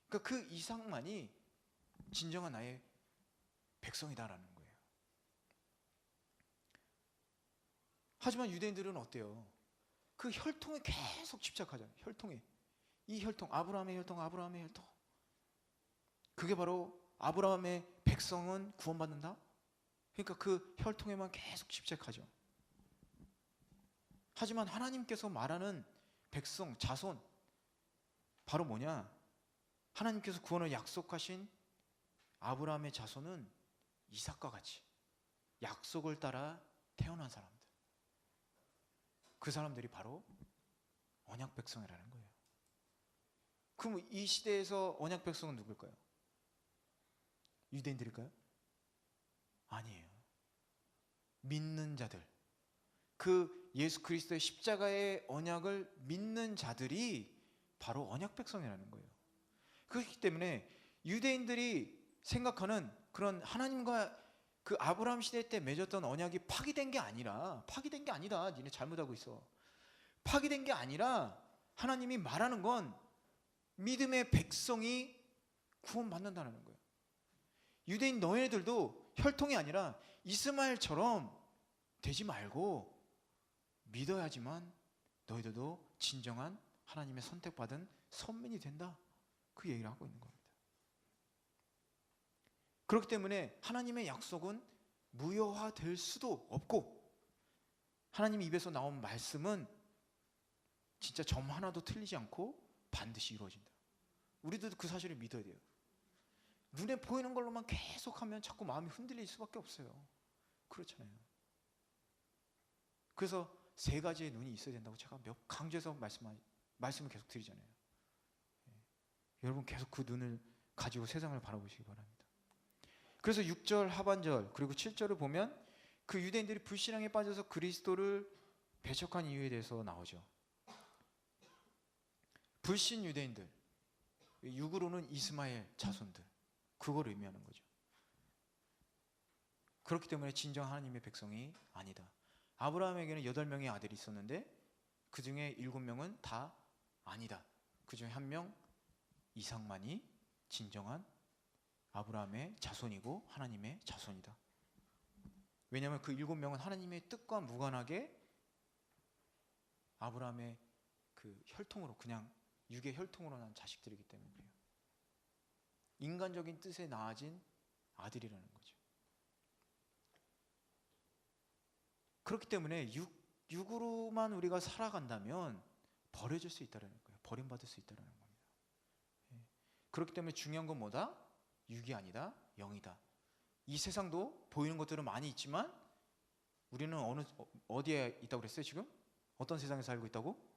그러니까 그 이삭만이 진정한 나의 백성이다라는 거예요. 하지만 유대인들은 어때요? 그 혈통에 계속 집착하잖아요. 혈통에. 이 혈통, 아브라함의 혈통, 아브라함의 혈통. 그게 바로 아브라함의 백성은 구원받는다? 그러니까 그 혈통에만 계속 집착하죠. 하지만 하나님께서 말하는 백성, 자손 바로 뭐냐? 하나님께서 구원을 약속하신 아브라함의 자손은 이삭과 같이 약속을 따라 태어난 사람들. 그 사람들이 바로 언약 백성이라는 거예요. 그럼 이 시대에서 언약 백성은 누굴까요? 유대인들일까요? 아니에요. 믿는 자들. 그 예수 그리스도의 십자가의 언약을 믿는 자들이 바로 언약 백성이라는 거예요. 그렇기 때문에 유대인들이 생각하는 그런 하나님과 그 아브라함 시대 때 맺었던 언약이 파기된 게 아니라, 파기된 게 아니다. 니네 잘못하고 있어. 파기된 게 아니라 하나님이 말하는 건 믿음의 백성이 구원받는다는 거예요. 유대인 너희들도 혈통이 아니라 이스마엘처럼 되지 말고 믿어야지만 너희들도 진정한 하나님의 선택받은 선민이 된다. 그 얘기를 하고 있는 겁니다. 그렇기 때문에 하나님의 약속은 무효화될 수도 없고 하나님 입에서 나온 말씀은 진짜 점 하나도 틀리지 않고 반드시 이루어진다. 우리도 그 사실을 믿어야 돼요. 눈에 보이는 걸로만 계속하면 자꾸 마음이 흔들릴 수밖에 없어요. 그렇잖아요. 그래서 세 가지의 눈이 있어야 된다고 제가 강조해서 말씀을 계속 드리잖아요. 여러분 계속 그 눈을 가지고 세상을 바라보시기 바랍니다. 그래서 6절 하반절 그리고 7절을 보면 그 유대인들이 불신앙에 빠져서 그리스도를 배척한 이유에 대해서 나오죠. 불신 유대인들, 육으로는 이스마엘 자손들, 그걸 의미하는 거죠. 그렇기 때문에 진정 하나님의 백성이 아니다. 아브라함에게는 8명의 아들이 있었는데 그 중에 7명은 다 아니다. 그 중에 1명 이삭만이 진정한 아브라함의 자손이고 하나님의 자손이다. 왜냐하면 그 7명은 하나님의 뜻과 무관하게 아브라함의 그 혈통으로, 그냥 육의 혈통으로 난 자식들이기 때문에 그래요. 인간적인 뜻에 나아진 아들이라는 거죠. 그렇기 때문에 육으로만 우리가 살아간다면 버려질 수 있다는 거예요. 버림받을 수 있다는 겁니다. 그렇기 때문에 중요한 건 뭐다? 육이 아니다, 영이다. 이 세상도 보이는 것들은 많이 있지만 우리는 어디에 있다고 그랬어요? 지금? 어떤 세상에 살고 있다고?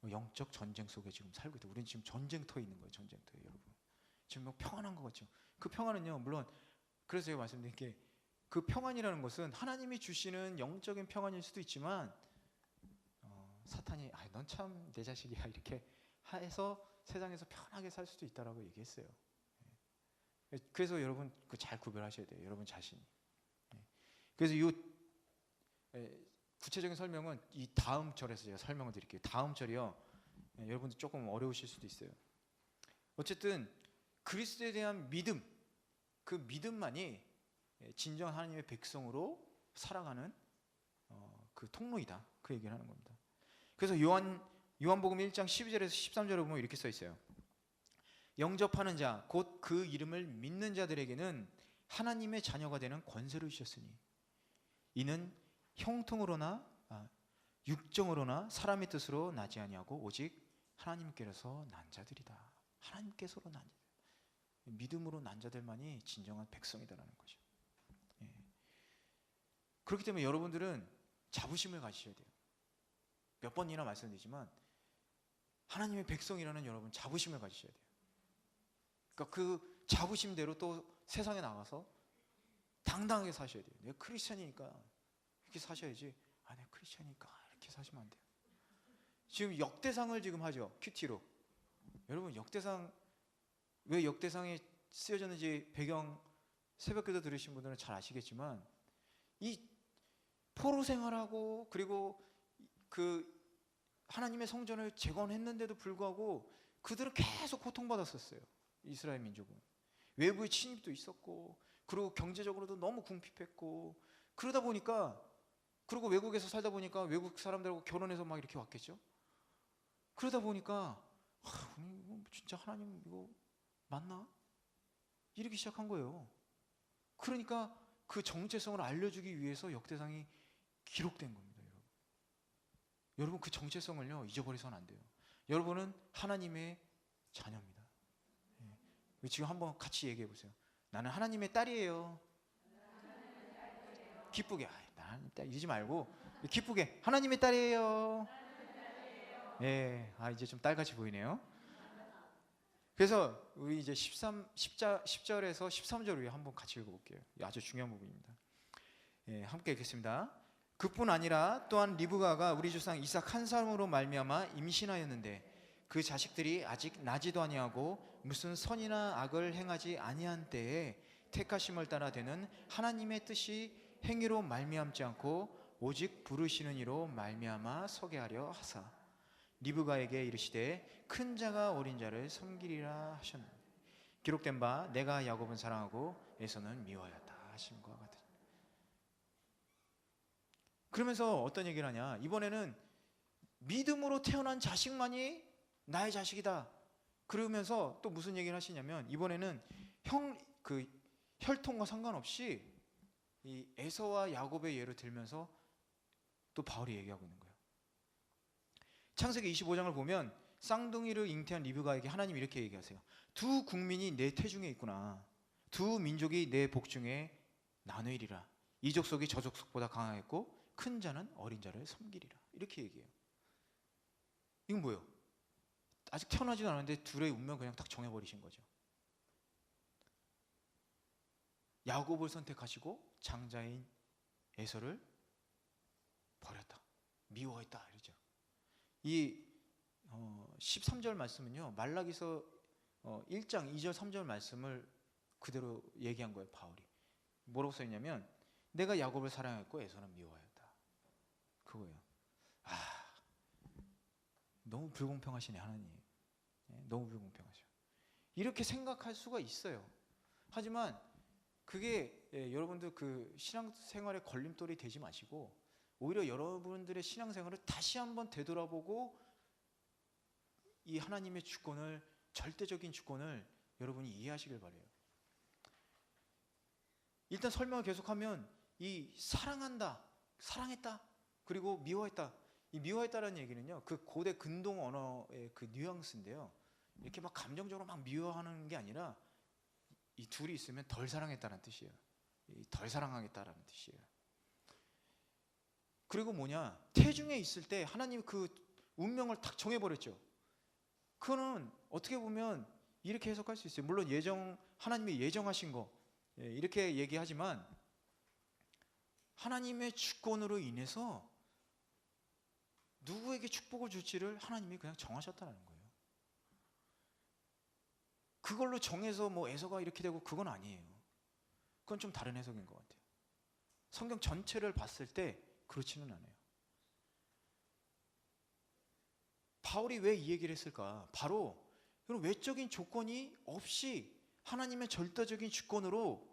영적 전쟁 속에 지금 살고 있다. 우리는 지금 전쟁터에 있는 거예요. 전쟁터에, 여러분. 지금 뭐 평안한 것 같죠? 그 평안은요, 물론 그래서 제가 말씀드린 게, 그 평안이라는 것은 하나님이 주시는 영적인 평안일 수도 있지만 사탄이 넌 참 내 자식이야 이렇게 해서 세상에서 편하게 살 수도 있다라고 얘기했어요. 그래서 여러분 잘 구별하셔야 돼요. 여러분 자신이. 그래서 이 구체적인 설명은 이 다음 절에서 제가 설명을 드릴게요. 다음 절이요. 여러분들 조금 어려우실 수도 있어요. 어쨌든 그리스도에 대한 믿음, 그 믿음만이 진정 하나님의 백성으로 살아가는 그 통로이다. 그 얘기를 하는 겁니다. 그래서 요한복음 1장 12절에서 13절에 보면 이렇게 써 있어요. 영접하는 자, 곧 그 이름을 믿는 자들에게는 하나님의 자녀가 되는 권세를 주셨으니 이는 형통으로나 육정으로나 사람의 뜻으로 나지 아니하고 오직 하나님께서 난 자들이다. 하나님께서로 난 자들, 믿음으로 난 자들만이 진정한 백성이다라는 거죠. 그렇기 때문에 여러분들은 자부심을 가지셔야 돼요. 몇 번이나 말씀드리지만 하나님의 백성이라는 여러분 자부심을 가지셔야 돼요. 그러니까 그 자부심대로 또 세상에 나가서 당당하게 사셔야 돼요. 내가 크리스찬이니까 이렇게 사셔야지. 내가 크리스찬이니까 이렇게 사시면 안 돼요. 지금 역대상을 지금 하죠. 큐티로. 여러분 역대상, 왜 역대상이 쓰여졌는지 배경 새벽기도 들으신 분들은 잘 아시겠지만, 이 포로 생활하고 그리고 그 하나님의 성전을 재건했는데도 불구하고 그들은 계속 고통받았었어요. 이스라엘 민족은 외부의 침입도 있었고, 그리고 경제적으로도 너무 궁핍했고, 그러다 보니까, 그리고 외국에서 살다 보니까 외국 사람들하고 결혼해서 막 이렇게 왔겠죠. 그러다 보니까 우리 진짜 하나님 이거 맞나? 이렇게 시작한 거예요. 그러니까 그 정체성을 알려주기 위해서 역대상이 기록된 겁니다. 여러분 그 정체성을요 잊어버리서는 안 돼요. 여러분은 하나님의 자녀입니다. 지금 한번 같이 얘기해 보세요. 나는 하나님의 딸이에요. 기쁘게, 나 하나님 딸 이러지 말고 기쁘게, 하나님의 딸이에요. 예, 이제 좀 딸같이 보이네요. 그래서 우리 이제 10절에서 13절 위에 한번 같이 읽어볼게요. 아주 중요한 부분입니다. 예, 함께 읽겠습니다. 그뿐 아니라 또한 리브가가 우리 조상 이삭 한 사람으로 말미암아 임신하였는데 그 자식들이 아직 나지도 아니하고 무슨 선이나 악을 행하지 아니한 때에 택하심을 따라 되는 하나님의 뜻이 행위로 말미암지 않고 오직 부르시는 이로 말미암아 서게 하려 하사 리브가에게 이르시되 큰 자가 어린 자를 섬기리라 하셨는데 기록된 바 내가 야곱은 사랑하고 에서는 미워하였다 하심과 같으니. 그러면서 어떤 얘기를 하냐, 이번에는 믿음으로 태어난 자식만이 나의 자식이다. 그러면서 또 무슨 얘기를 하시냐면, 이번에는 그 혈통과 상관없이 이 에서와 야곱의 예를 들면서 또 바울이 얘기하고 있는 거예요. 창세기 25장을 보면 쌍둥이를 잉태한 리브가에게 하나님 이렇게 얘기하세요. 두 국민이 내 태중에 있구나. 두 민족이 내 복중에 나누리라. 이 족속이 저 족속보다 강하겠고 큰 자는 어린 자를 섬기리라. 이렇게 얘기해요. 이건 뭐예요? 아직 태어나지도 않았는데 둘의 운명 그냥 딱 정해버리신 거죠. 야곱을 선택하시고 장자인 에서를 버렸다. 미워했다. 이러죠. 이 13절 말씀은요, 말라기서 1장 2절 3절 말씀을 그대로 얘기한 거예요. 바울이 뭐라고 써있냐면 내가 야곱을 사랑했고 에서는 미워하였다. 그거예요. 너무 불공평하시네 하나님. 너무 불공평하셔. 이렇게 생각할 수가 있어요. 하지만 그게 여러분들 그 신앙생활의 걸림돌이 되지 마시고 오히려 여러분들의 신앙생활을 다시 한번 되돌아보고 이 하나님의 주권을, 절대적인 주권을 여러분이 이해하시길 바라요. 일단 설명을 계속하면 이 사랑한다, 사랑했다, 그리고 미워했다. 이 미워했다라는 얘기는요, 그 고대 근동 언어의 그 뉘앙스인데요. 이렇게 막 감정적으로 막 미워하는 게 아니라 이 둘이 있으면 덜 사랑했다는 뜻이에요. 덜 사랑하겠다라는 뜻이에요. 그리고 뭐냐, 태중에 있을 때 하나님이 그 운명을 딱 정해버렸죠. 그거는 어떻게 보면 이렇게 해석할 수 있어요. 물론 하나님이 예정하신 거 이렇게 얘기하지만 하나님의 주권으로 인해서 누구에게 축복을 줄지를 하나님이 그냥 정하셨다는 거예요. 그걸로 정해서 뭐 에서가 이렇게 되고 그건 아니에요. 그건 좀 다른 해석인 것 같아요. 성경 전체를 봤을 때 그렇지는 않아요. 바울이 왜 이 얘기를 했을까? 바로 그런 외적인 조건이 없이 하나님의 절대적인 주권으로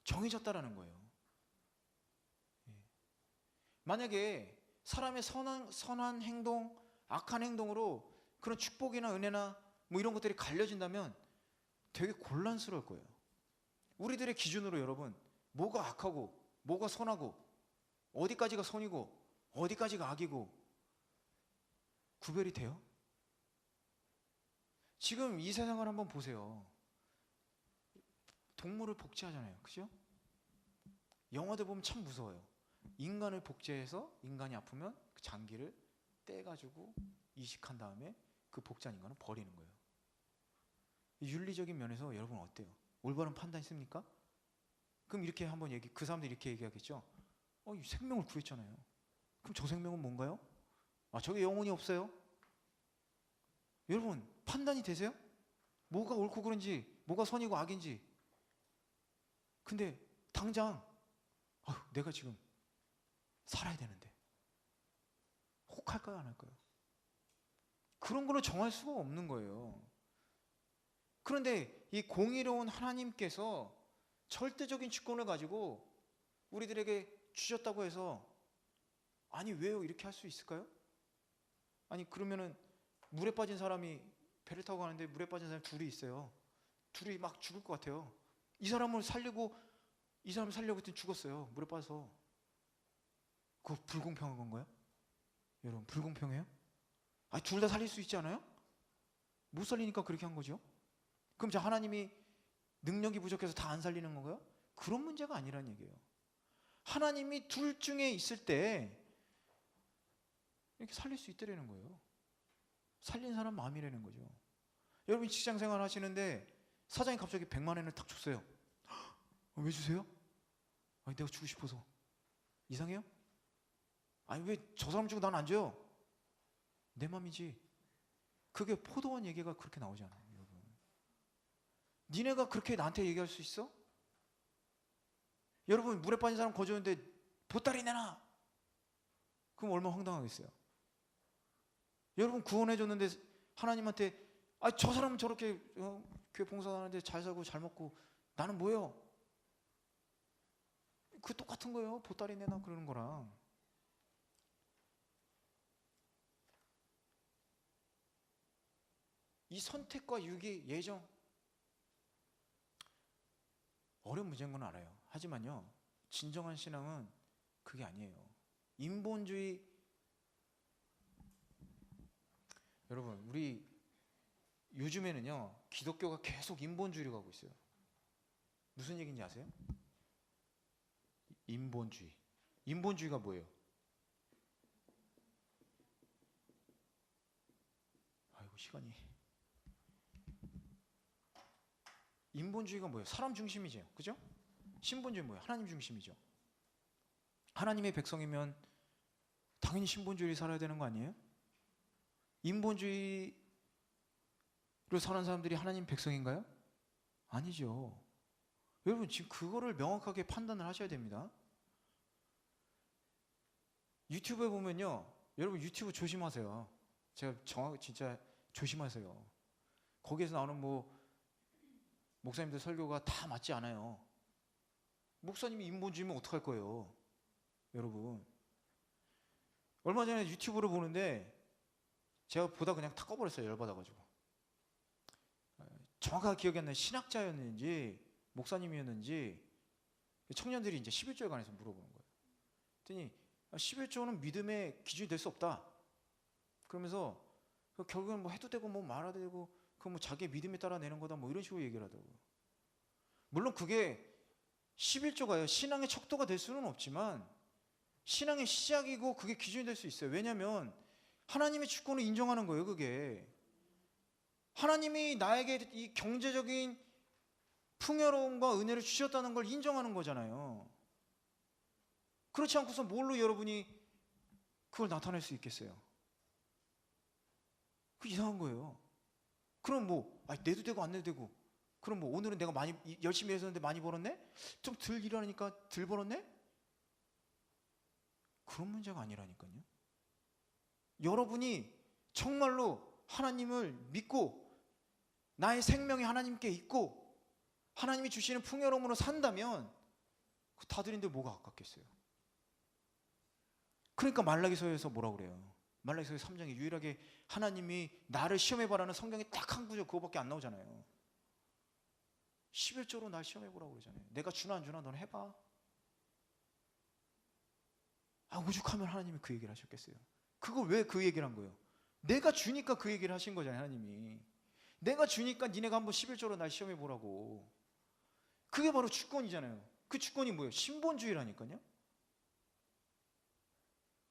정해졌다라는 거예요. 만약에 사람의 선한 행동, 악한 행동으로 그런 축복이나 은혜나 뭐 이런 것들이 갈려진다면 되게 곤란스러울 거예요. 우리들의 기준으로 여러분, 뭐가 악하고 뭐가 선하고 어디까지가 선이고 어디까지가 악이고 구별이 돼요? 지금 이 세상을 한번 보세요. 동물을 복제하잖아요. 그죠? 영화들 보면 참 무서워요. 인간을 복제해서 인간이 아프면 그 장기를 떼가지고 이식한 다음에 그 복제한 인간을 버리는 거예요. 윤리적인 면에서 여러분 어때요? 올바른 판단 있습니까? 그럼 이렇게 한번 그 사람들이 이렇게 얘기하겠죠. 이 생명을 구했잖아요. 그럼 저 생명은 뭔가요? 저게 영혼이 없어요? 여러분 판단이 되세요? 뭐가 옳고 그른지, 뭐가 선이고 악인지. 근데 당장 내가 지금 살아야 되는데 혹할까요, 안 할까요? 그런 거는 정할 수가 없는 거예요. 그런데 이 공의로운 하나님께서 절대적인 주권을 가지고 우리들에게 주셨다고 해서 아니 왜요? 이렇게 할 수 있을까요? 아니 그러면은 물에 빠진 사람이 배를 타고 가는데 물에 빠진 사람이 둘이 있어요. 둘이 막 죽을 것 같아요. 이 사람을 살려고 했더니 죽었어요. 물에 빠져서. 그거 불공평한 건가요? 여러분 불공평해요? 둘 다 살릴 수 있지 않아요? 못 살리니까 그렇게 한 거죠. 그럼 하나님이 능력이 부족해서 다 안 살리는 건가요? 그런 문제가 아니라는 얘기예요. 하나님이 둘 중에 있을 때 이렇게 살릴 수 있다는 거예요. 살린 사람 마음이라는 거죠. 여러분 직장 생활 하시는데 사장이 갑자기 100만 원을 탁 줬어요. 왜 주세요? 내가 주고 싶어서. 이상해요? 왜 저 사람 주고 난 안 줘요? 내 맘이지. 그게 포도원 얘기가 그렇게 나오잖아요, 여러분. 니네가 그렇게 나한테 얘기할 수 있어? 여러분 물에 빠진 사람 거저는데 보따리 내놔. 그럼 얼마나 황당하겠어요. 여러분 구원해 줬는데 하나님한테 저 사람은 저렇게 교회 봉사하는데 잘 살고 잘 먹고 나는 뭐예요? 그 똑같은 거예요. 보따리 내놔 그러는 거랑. 이 선택과 유기, 예정 어려운 문제인 건 알아요. 하지만요 진정한 신앙은 그게 아니에요. 인본주의. 여러분 우리 요즘에는요 기독교가 계속 인본주의로 가고 있어요. 무슨 얘기인지 아세요? 인본주의. 인본주의가 뭐예요? 시간이. 인본주의가 뭐예요? 사람 중심이죠. 그죠? 신본주의 뭐예요? 하나님 중심이죠. 하나님의 백성이면 당연히 신본주의를 살아야 되는 거 아니에요? 인본주의로 사는 사람들이 하나님 백성인가요? 아니죠. 여러분 지금 그거를 명확하게 판단을 하셔야 됩니다. 유튜브에 보면요, 여러분 유튜브 조심하세요. 제가 진짜 조심하세요. 거기에서 나오는 목사님들 설교가 다 맞지 않아요. 목사님이 인본주의면 어떡할 거예요, 여러분. 얼마 전에 유튜브를 보는데 제가 보다 그냥 탁 꺼버렸어요. 열받아가지고. 정확하게 기억이 안 나요. 신학자였는지 목사님이었는지 청년들이 이제 11조에 관해서 물어보는 거예요. 그랬더니 11조는 믿음의 기준이 될 수 없다. 그러면서 결국은 해도 되고 말아도 되고 그 자기 믿음에 따라 내는 거다 이런 식으로 얘기를 하더라고요. 물론 그게 11조가요 신앙의 척도가 될 수는 없지만 신앙의 시작이고 그게 기준이 될 수 있어요. 왜냐하면 하나님의 주권을 인정하는 거예요. 그게 하나님이 나에게 이 경제적인 풍요로움과 은혜를 주셨다는 걸 인정하는 거잖아요. 그렇지 않고서 뭘로 여러분이 그걸 나타낼 수 있겠어요? 그 이상한 거예요. 그럼 내도 되고 안 내도 되고, 그럼 오늘은 내가 많이 열심히 했었는데 많이 벌었네? 좀 덜 일하니까 덜 벌었네? 그런 문제가 아니라니까요. 여러분이 정말로 하나님을 믿고 나의 생명이 하나님께 있고 하나님이 주시는 풍요로움으로 산다면 그 다 드린데 뭐가 아깝겠어요? 그러니까 말라기서에서 뭐라고 그래요? 말라기서 3장에 유일하게 하나님이 나를 시험해봐라는 성경에 딱 한 구절 그거밖에 안 나오잖아요. 11조로 날 시험해보라고 그러잖아요. 내가 주나 안 주나 너는 해봐. 오죽하면 하나님이 그 얘기를 하셨겠어요. 그걸 왜 그 얘기를 한 거예요? 내가 주니까 그 얘기를 하신 거잖아요. 하나님이 내가 주니까 니네가 한번 11조로 날 시험해보라고. 그게 바로 주권이잖아요. 그 주권이 뭐예요? 신본주의라니까요.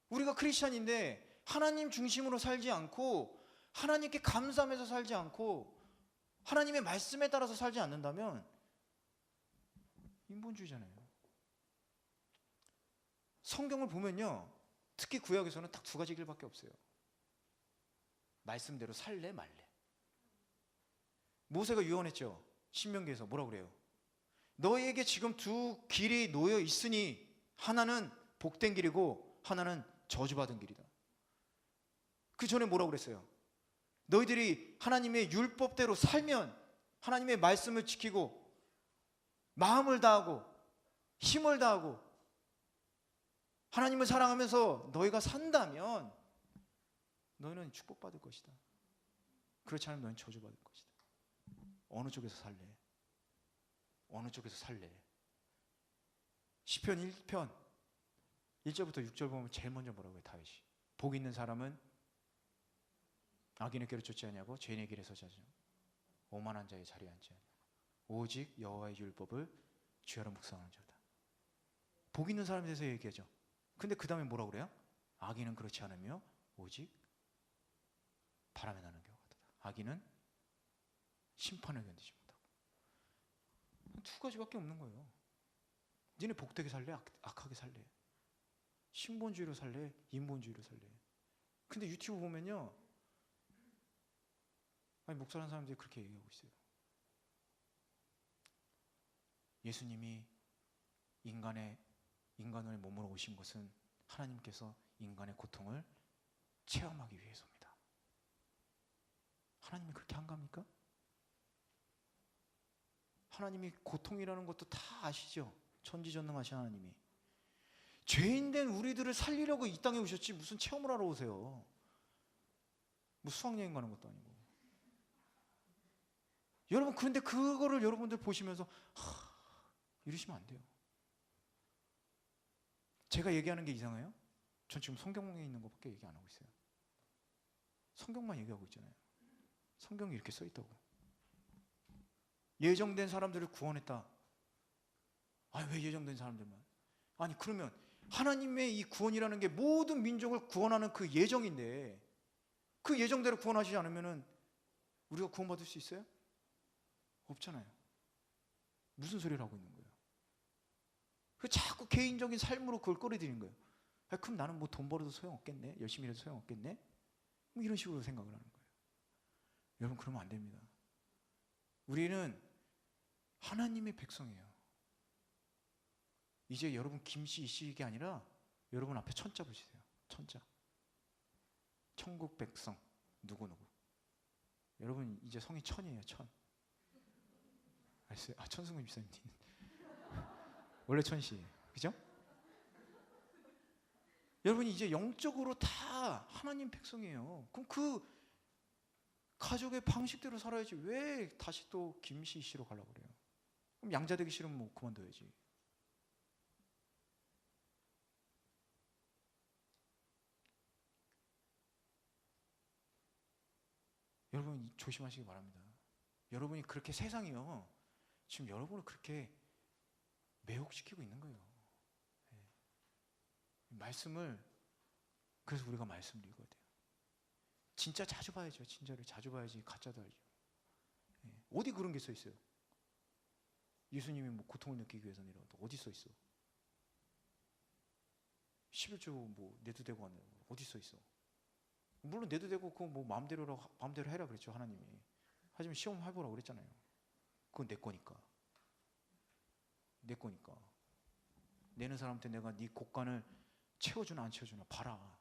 우리가 크리스찬인데 하나님 중심으로 살지 않고 하나님께 감사하면서 살지 않고 하나님의 말씀에 따라서 살지 않는다면 인본주의잖아요. 성경을 보면요, 특히 구약에서는 딱 두 가지 길밖에 없어요. 말씀대로 살래 말래. 모세가 유언했죠. 신명기에서 뭐라고 그래요? 너희에게 지금 두 길이 놓여 있으니 하나는 복된 길이고 하나는 저주받은 길이다. 그 전에 뭐라고 그랬어요? 너희들이 하나님의 율법대로 살면, 하나님의 말씀을 지키고 마음을 다하고 힘을 다하고 하나님을 사랑하면서 너희가 산다면 너희는 축복받을 것이다. 그렇지 않으면 너희는 저주받을 것이다. 어느 쪽에서 살래? 어느 쪽에서 살래? 시편 1편 1절부터 6절 보면 제일 먼저 뭐라고 해요? 다윗이 복 있는 사람은 악인의 길을 쫓지 아니하고 죄인의 길에 서지 않으며 오만한 자의 자리에 앉지 아니하고 오직 여호와의 율법을 주야로 묵상하는 자다. 복 있는 사람에 대해서 얘기하죠. 근데 그 다음에 뭐라고 그래요? 악인은 그렇지 않으며 오직 바람에 나는 경우가 같다. 악인은 심판을 견디지 못하고. 두 가지밖에 없는 거예요. 니네 복되게 살래? 악하게 살래? 신본주의로 살래? 인본주의로 살래? 근데 유튜브 보면요, 목사라는 사람들이 그렇게 얘기하고 있어요. 예수님이 인간의 몸으로 오신 것은 하나님께서 인간의 고통을 체험하기 위해서입니다. 하나님이 그렇게 한갑니까? 하나님이 고통이라는 것도 다 아시죠? 천지전능하신 하나님이. 죄인된 우리들을 살리려고 이 땅에 오셨지 무슨 체험을 하러 오세요. 뭐 수학여행 가는 것도 아니고. 여러분, 그런데 그거를 여러분들 보시면서 이러시면 안 돼요. 제가 얘기하는 게 이상해요? 전 지금 성경에 있는 것밖에 얘기 안 하고 있어요. 성경만 얘기하고 있잖아요. 성경에 이렇게 써 있다고. 예정된 사람들을 구원했다. 왜 예정된 사람들만? 아니, 그러면 하나님의 이 구원이라는 게 모든 민족을 구원하는 그 예정인데 그 예정대로 구원하시지 않으면 우리가 구원받을 수 있어요? 없잖아요. 무슨 소리를 하고 있는 거예요? 자꾸 개인적인 삶으로 그걸 끌어들이는 거예요. 그럼 나는 돈 벌어도 소용없겠네, 열심히 해도 소용없겠네, 이런 식으로 생각을 하는 거예요. 여러분, 그러면 안 됩니다. 우리는 하나님의 백성이에요. 이제 여러분 김씨 이씨가 아니라 여러분 앞에 천자 보시세요. 천자. 천국 백성, 누구? 여러분 이제 성이 천이에요. 천. 알았어요? 천승훈 집사님 원래 천씨예요. 그죠? 여러분 이제 영적으로 다 하나님 백성이에요. 그럼 그 가족의 방식대로 살아야지 왜 다시 또 김씨 씨로 가려고 그래요? 그럼 양자 되기 싫으면 뭐 그만둬야지. 여러분 조심하시기 바랍니다. 여러분이 그렇게 세상이요 지금 여러분을 그렇게 매혹시키고 있는 거예요. 말씀을 그래서 우리가 말씀을 읽어야 돼요. 진짜 자주 봐야죠. 진짜를 자주 봐야지 가짜도 알죠. 어디 그런 게 써 있어요? 예수님이 뭐 고통을 느끼기 위해서 내려왔다. 어디 써 있어? 11조 뭐 내도 되고 안 내도 되고 어디 써 있어? 물론 내도 되고 그거 뭐 마음대로 해라 그랬죠 하나님이. 하지만 시험 해보라고 그랬잖아요. 그건 내 거니까. 내 거니까. 내는 사람한테 내가 네 곡간을 채워주나 안 채워주나 봐라.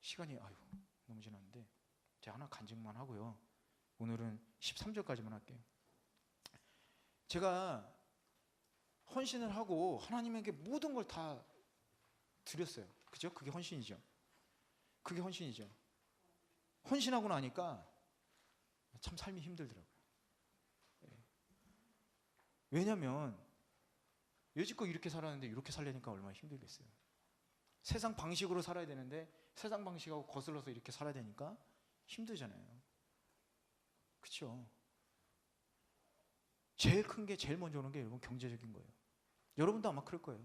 시간이 너무 지났는데 제가 하나 간증만 하고요. 오늘은 13절까지만 할게요. 제가 헌신을 하고 하나님에게 모든 걸 다 드렸어요. 그죠? 그게 헌신이죠. 그게 헌신이죠. 헌신하고 나니까 참 삶이 힘들더라고요. 왜냐하면 여지껏 이렇게 살았는데 이렇게 살려니까 얼마나 힘들겠어요. 세상 방식으로 살아야 되는데 세상 방식하고 거슬러서 이렇게 살아야 되니까 힘들잖아요. 그렇죠? 제일 큰 게 제일 먼저 오는 게 여러분 경제적인 거예요. 여러분도 아마 그럴 거예요.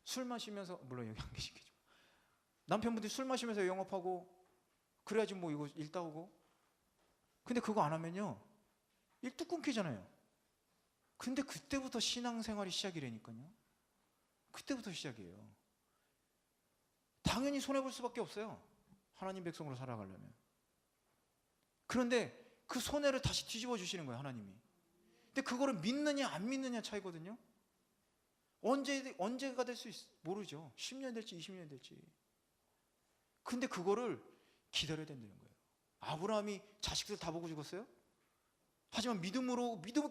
술 마시면서 물론 여기 안 계시겠죠. 남편분들이 술 마시면서 영업하고 그래야지 뭐 이거 일 따오고. 근데 그거 안 하면요 일 뚝 끊기잖아요. 근데 그때부터 신앙생활이 시작이라니까요. 그때부터 시작이에요. 당연히 손해볼 수밖에 없어요. 하나님 백성으로 살아가려면. 그런데 그 손해를 다시 뒤집어 주시는 거예요 하나님이. 근데 그거를 믿느냐 안 믿느냐 차이거든요. 언제가 될 수 모르죠. 10년 될지 20년 될지. 근데 그거를 기다려야 된다는 거예요. 아브라함이 자식들 다 보고 죽었어요? 하지만 믿음을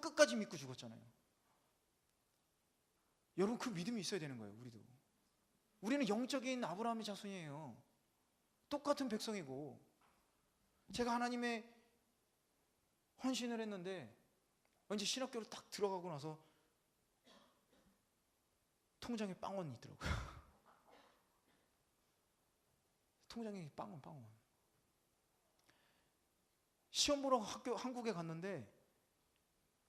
끝까지 믿고 죽었잖아요. 여러분 그 믿음이 있어야 되는 거예요. 우리는 영적인 아브라함의 자손이에요. 똑같은 백성이고. 제가 하나님의 헌신을 했는데 이제 신학교를 딱 들어가고 나서 통장에 빵원이 있더라고요. 통장에 빵원. 시험 보러 한국에 갔는데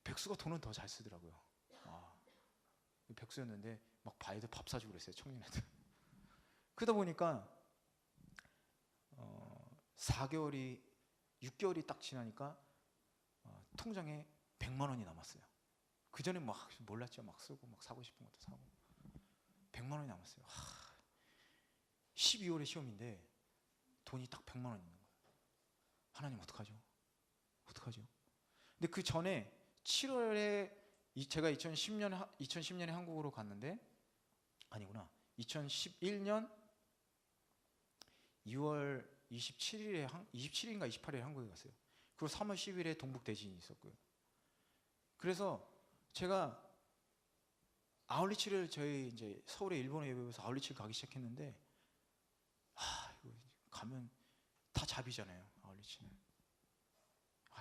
백수가 돈은 더 잘 쓰더라고요. 백수였는데 막 바이들 밥 사주고 그랬어요. 청년애들. 그러다 보니까 6개월이 딱 지나니까 통장에 100만 원이 남았어요. 그 전에 막 몰랐죠. 막 쓰고 막 사고 싶은 것도 사고 100만 원이 남았어요. 12월에 시험인데 돈이 딱 100만 원 있는 거예요. 하나님 어떡하죠? 근데 그 전에 7월에 제가 2010년에 한국으로 갔는데 아니구나. 2011년 2월 27일인가 28일에 한국에 갔어요. 그리고 3월 10일에 동북 대지진이 있었고요. 그래서 제가 아울리치를 저희 이제 서울의 일본어 예배에서 아울리치를 가기 시작했는데 이거 가면 다 잡이잖아요. 아울리치는.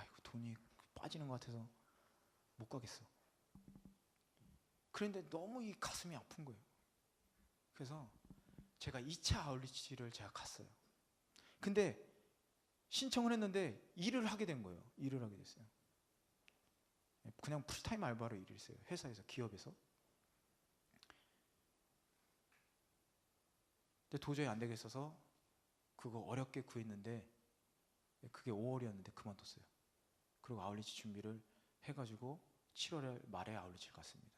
이거 돈이 빠지는 것 같아서 못 가겠어. 그런데 너무 이 가슴이 아픈 거예요. 그래서 제가 2차 아울리치를 제가 갔어요. 근데 신청을 했는데 일을 하게 된 거예요. 일을 하게 됐어요. 그냥 풀타임 알바로 일을 했어요. 회사에서, 기업에서. 근데 도저히 안 되겠어서 그거 어렵게 구했는데 그게 5월이었는데 그만뒀어요. 그리고 아울리치 준비를 해가지고 7월 말에 아울리치를 갔습니다.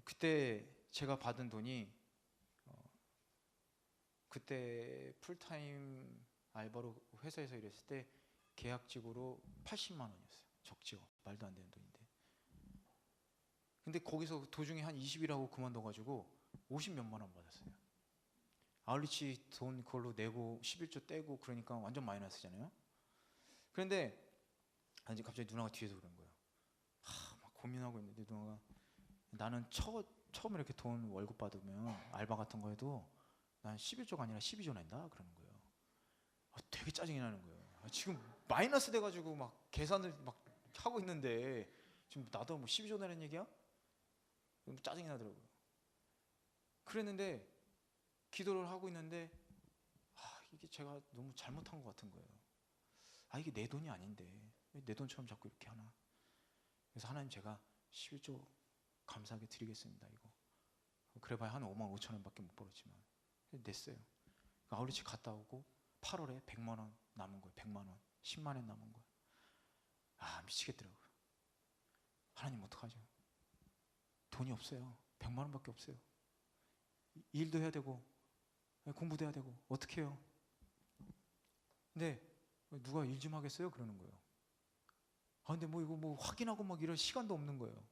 그때 제가 받은 돈이 그때 풀타임 알바로 회사에서 일했을 때 계약직으로 80만 원이었어요. 적죠. 말도 안 되는 돈인데. 근데 거기서 도중에 한 20일 하고 그만둬가지고 50몇만 원 받았어요. 아울리치 돈 그걸로 내고 11조 떼고 그러니까 완전 마이너스잖아요. 그런데 이제 갑자기 누나가 뒤에서 그런 거예요. 막 고민하고 있는데 누나가 나는 처음에 이렇게 돈 월급 받으면 알바 같은 거 해도 난 11조가 아니라 12조 낸다 그러는 거예요. 되게 짜증이 나는 거예요. 지금 마이너스 돼가지고 막 계산을 막 하고 있는데 지금 나도 뭐 12조 내는 얘기야? 짜증이 나더라고요. 그랬는데 기도를 하고 있는데 이게 제가 너무 잘못한 것 같은 거예요. 이게 내 돈이 아닌데 왜 내 돈처럼 자꾸 이렇게 하나. 그래서 하나님 제가 11조 감사하게 드리겠습니다. 이거 그래봐야 한 5만 5천 원밖에 못 벌었지만 냈어요. 아울리치 갔다 오고 8월에 100만 원 남은 거예요. 100만 원, 10만 원 남은 거예요. 미치겠더라고요. 하나님 어떡하죠? 돈이 없어요. 100만 원밖에 없어요. 일도 해야 되고 공부도 해야 되고 어떻게 해요? 근데 누가 일 좀 하겠어요? 그러는 거예요. 근데 뭐 이거 뭐 확인하고 막 이럴 시간도 없는 거예요.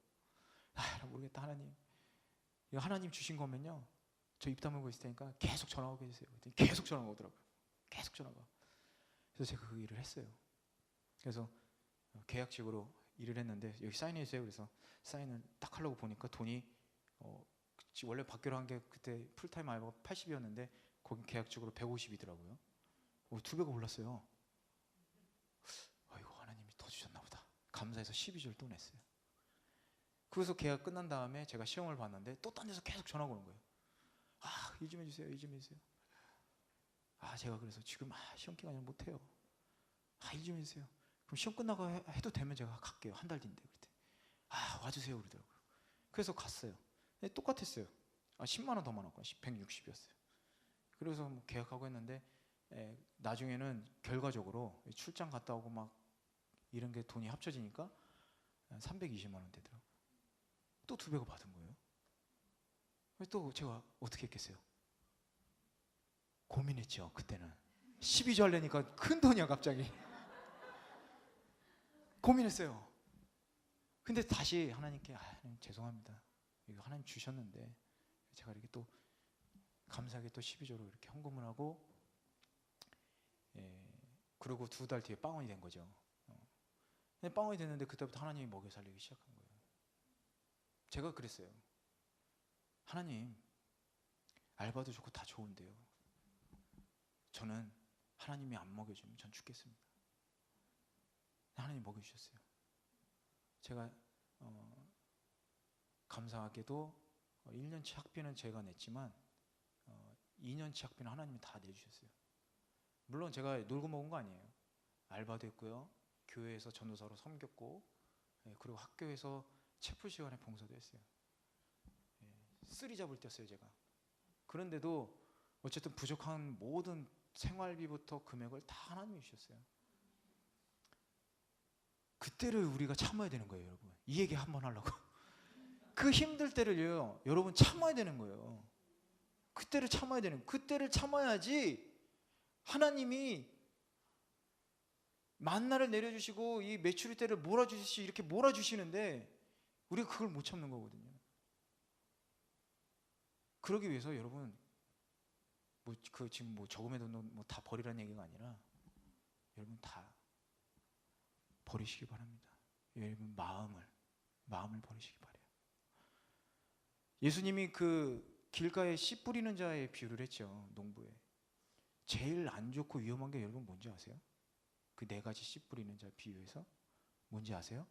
모르겠다. 하나님 이거 하나님 주신 거면요 저 입 다물고 있을 테니까 계속 전화 오게 해주세요. 계속 전화가 오더라고요. 계속 전화가. 그래서 제가 그 일을 했어요. 그래서 계약직으로 일을 했는데 여기 사인해 주세요. 그래서 사인을 딱 하려고 보니까 돈이 원래 받기로 한 게 그때 풀타임 알바가 80이었는데 거기 계약직으로 150이더라고요. 2배가 올랐어요. 아이고 하나님이 더 주셨나 보다. 감사해서 12조를 또 냈어요. 그래서 계약 끝난 다음에 제가 시험을 봤는데 또 딴 데서 계속 전화가 오는 거예요. 일 좀 해주세요. 일 좀 해주세요. 제가 그래서 지금 시험 기간이라 못해요. 일 좀 해주세요. 그럼 시험 끝나고 해도 되면 제가 갈게요. 한 달 뒤인데 그랬더니 와주세요 그러더라고요. 그래서 갔어요. 똑같았어요. 10만 원 더 많았고 160이었어요. 그래서 뭐 계약하고 했는데 나중에는 결과적으로 출장 갔다 오고 막 이런 게 돈이 합쳐지니까 320만 원 되더라고요. 또 2배가 받은 거예요. 또 제가 어떻게 했겠어요? 고민했죠. 그때는 12조 하려니까 큰 돈이야 갑자기. 고민했어요. 근데 다시 하나님께 하나님 죄송합니다. 이거 하나님 주셨는데 제가 이렇게 또 감사하게 또 12조로 이렇게 헌금을 하고 그리고 2달 뒤에 빵원이 된 거죠. 근데 빵원이 됐는데 그때부터 하나님이 먹여 살리기 시작한 거예요. 제가 그랬어요. 하나님 알바도 좋고 다 좋은데요. 저는 하나님이 안 먹여주면 전 죽겠습니다. 하나님 먹여주셨어요. 제가 감사하게도 1년치 학비는 제가 냈지만 2년치 학비는 하나님이 다 내주셨어요. 물론 제가 놀고 먹은 거 아니에요. 알바도 했고요. 교회에서 전도사로 섬겼고 그리고 학교에서 채플 시간에 봉사도 했어요. 쓰리 잡을 때였어요 제가. 그런데도 어쨌든 부족한 모든 생활비부터 금액을 다 하나님이 주셨어요. 그때를 우리가 참아야 되는 거예요 여러분. 이 얘기 한번 하려고. 그 힘들 때를요 여러분 참아야 되는 거예요. 그때를 참아야 되는, 그때를 참아야지 하나님이 만나를 내려주시고 이 메추리 때를 몰아주시지 이렇게 몰아주시는데 우리가 그걸 못 참는 거거든요. 그러기 위해서 여러분 지금 저금해 돈 다 버리라는 얘기가 아니라 여러분 다 버리시기 바랍니다. 여러분 마음을 버리시기 바래요. 예수님이 그 길가에 씨 뿌리는 자의 비유를 했죠. 농부에. 제일 안 좋고 위험한 게 여러분 뭔지 아세요? 그 4가지 씨 뿌리는 자 비유에서 뭔지 아세요?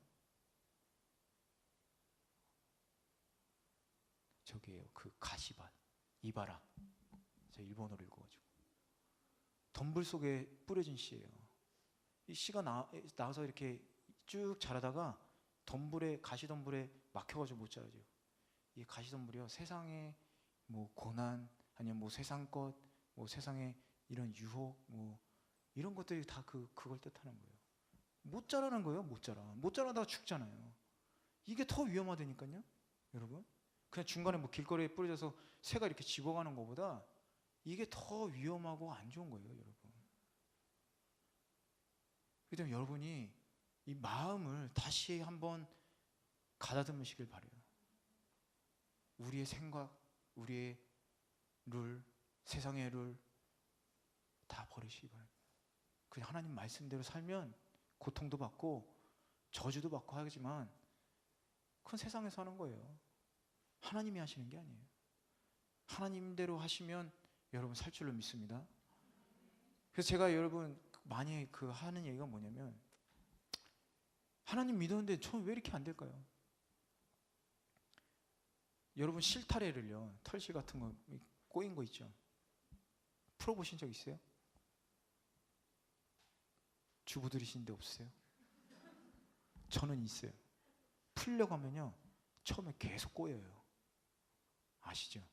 저기에요. 그 가시밭, 이바라. 제가 일본어로 읽어가지고 덤불 속에 뿌려진 씨예요. 이 씨가 나와서 이렇게 쭉 자라다가 가시덤불에 막혀가지고 못 자라죠. 이 가시덤불이요 세상의 고난 아니면 세상 것 세상의 이런 유혹 이런 것들이 다 그걸 뜻하는 거예요. 못 자라는 거예요. 못 자라다가 죽잖아요. 이게 더 위험하다니까요 여러분. 그냥 중간에 길거리에 뿌려져서 새가 이렇게 집어가는 것보다 이게 더 위험하고 안 좋은 거예요 여러분. 그렇기 때문에 여러분이 이 마음을 다시 한번 가다듬으시길 바래요. 우리의 생각, 우리의 룰, 세상의 애를 다 버리시기 바랍니다. 그냥 하나님 말씀대로 살면 고통도 받고 저주도 받고 하지만 그건 세상에서 하는 거예요. 하나님이 하시는 게 아니에요. 하나님대로 하시면 여러분 살 줄로 믿습니다. 그래서 제가 여러분 많이 하는 얘기가 뭐냐면, 하나님 믿었는데 저는 왜 이렇게 안 될까요? 여러분 실타래를요, 털실 같은 거 꼬인 거 있죠? 풀어보신 적 있어요? 주부들이신데 없으세요? 저는 있어요. 풀려고 하면요 처음에 계속 꼬여요. 아시죠?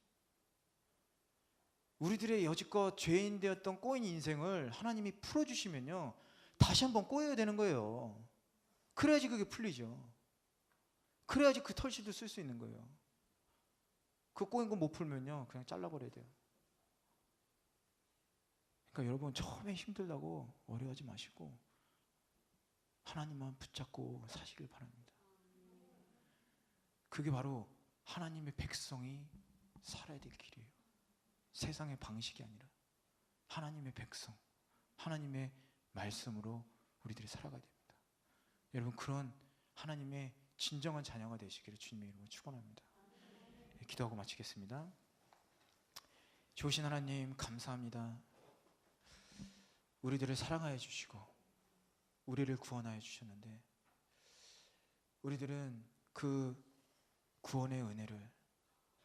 우리들의 여지껏 죄인 되었던 꼬인 인생을 하나님이 풀어주시면요 다시 한번 꼬여야 되는 거예요. 그래야지 그게 풀리죠. 그래야지 그 털실도 쓸 수 있는 거예요. 그 꼬인 거 못 풀면요 그냥 잘라버려야 돼요. 그러니까 여러분 처음에 힘들다고 어려워하지 마시고 하나님만 붙잡고 사시길 바랍니다. 그게 바로 하나님의 백성이 살아야 될 길이에요. 세상의 방식이 아니라 하나님의 백성, 하나님의 말씀으로 우리들이 살아가야 됩니다. 여러분 그런 하나님의 진정한 자녀가 되시기를 주님의 이름으로 축원합니다. 기도하고 마치겠습니다. 좋으신 하나님 감사합니다. 우리들을 사랑하여 주시고 우리를 구원하여 주셨는데, 우리들은 그 구원의 은혜를,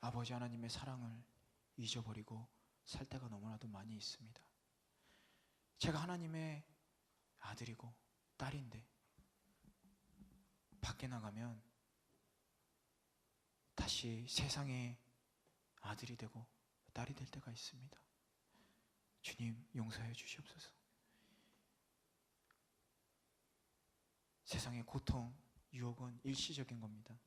아버지 하나님의 사랑을 잊어버리고 살 때가 너무나도 많이 있습니다. 제가 하나님의 아들이고 딸인데 밖에 나가면 다시 세상의 아들이 되고 딸이 될 때가 있습니다. 주님 용서해 주시옵소서. 세상의 고통, 유혹은 일시적인 겁니다.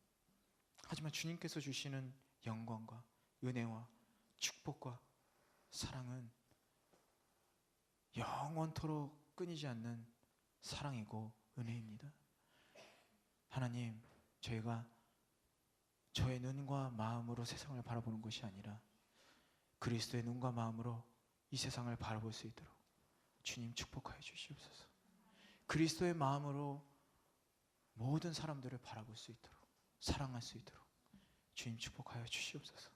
하지만 주님께서 주시는 영광과 은혜와 축복과 사랑은 영원토록 끊이지 않는 사랑이고 은혜입니다. 하나님, 저희가 저의 눈과 마음으로 세상을 바라보는 것이 아니라 그리스도의 눈과 마음으로 이 세상을 바라볼 수 있도록 주님 축복하여 주시옵소서. 그리스도의 마음으로 모든 사람들을 바라볼 수 있도록, 사랑할 수 있도록 주님 축복하여 주시옵소서.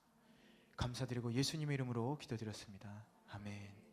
감사드리고 예수님의 이름으로 기도드렸습니다. 아멘.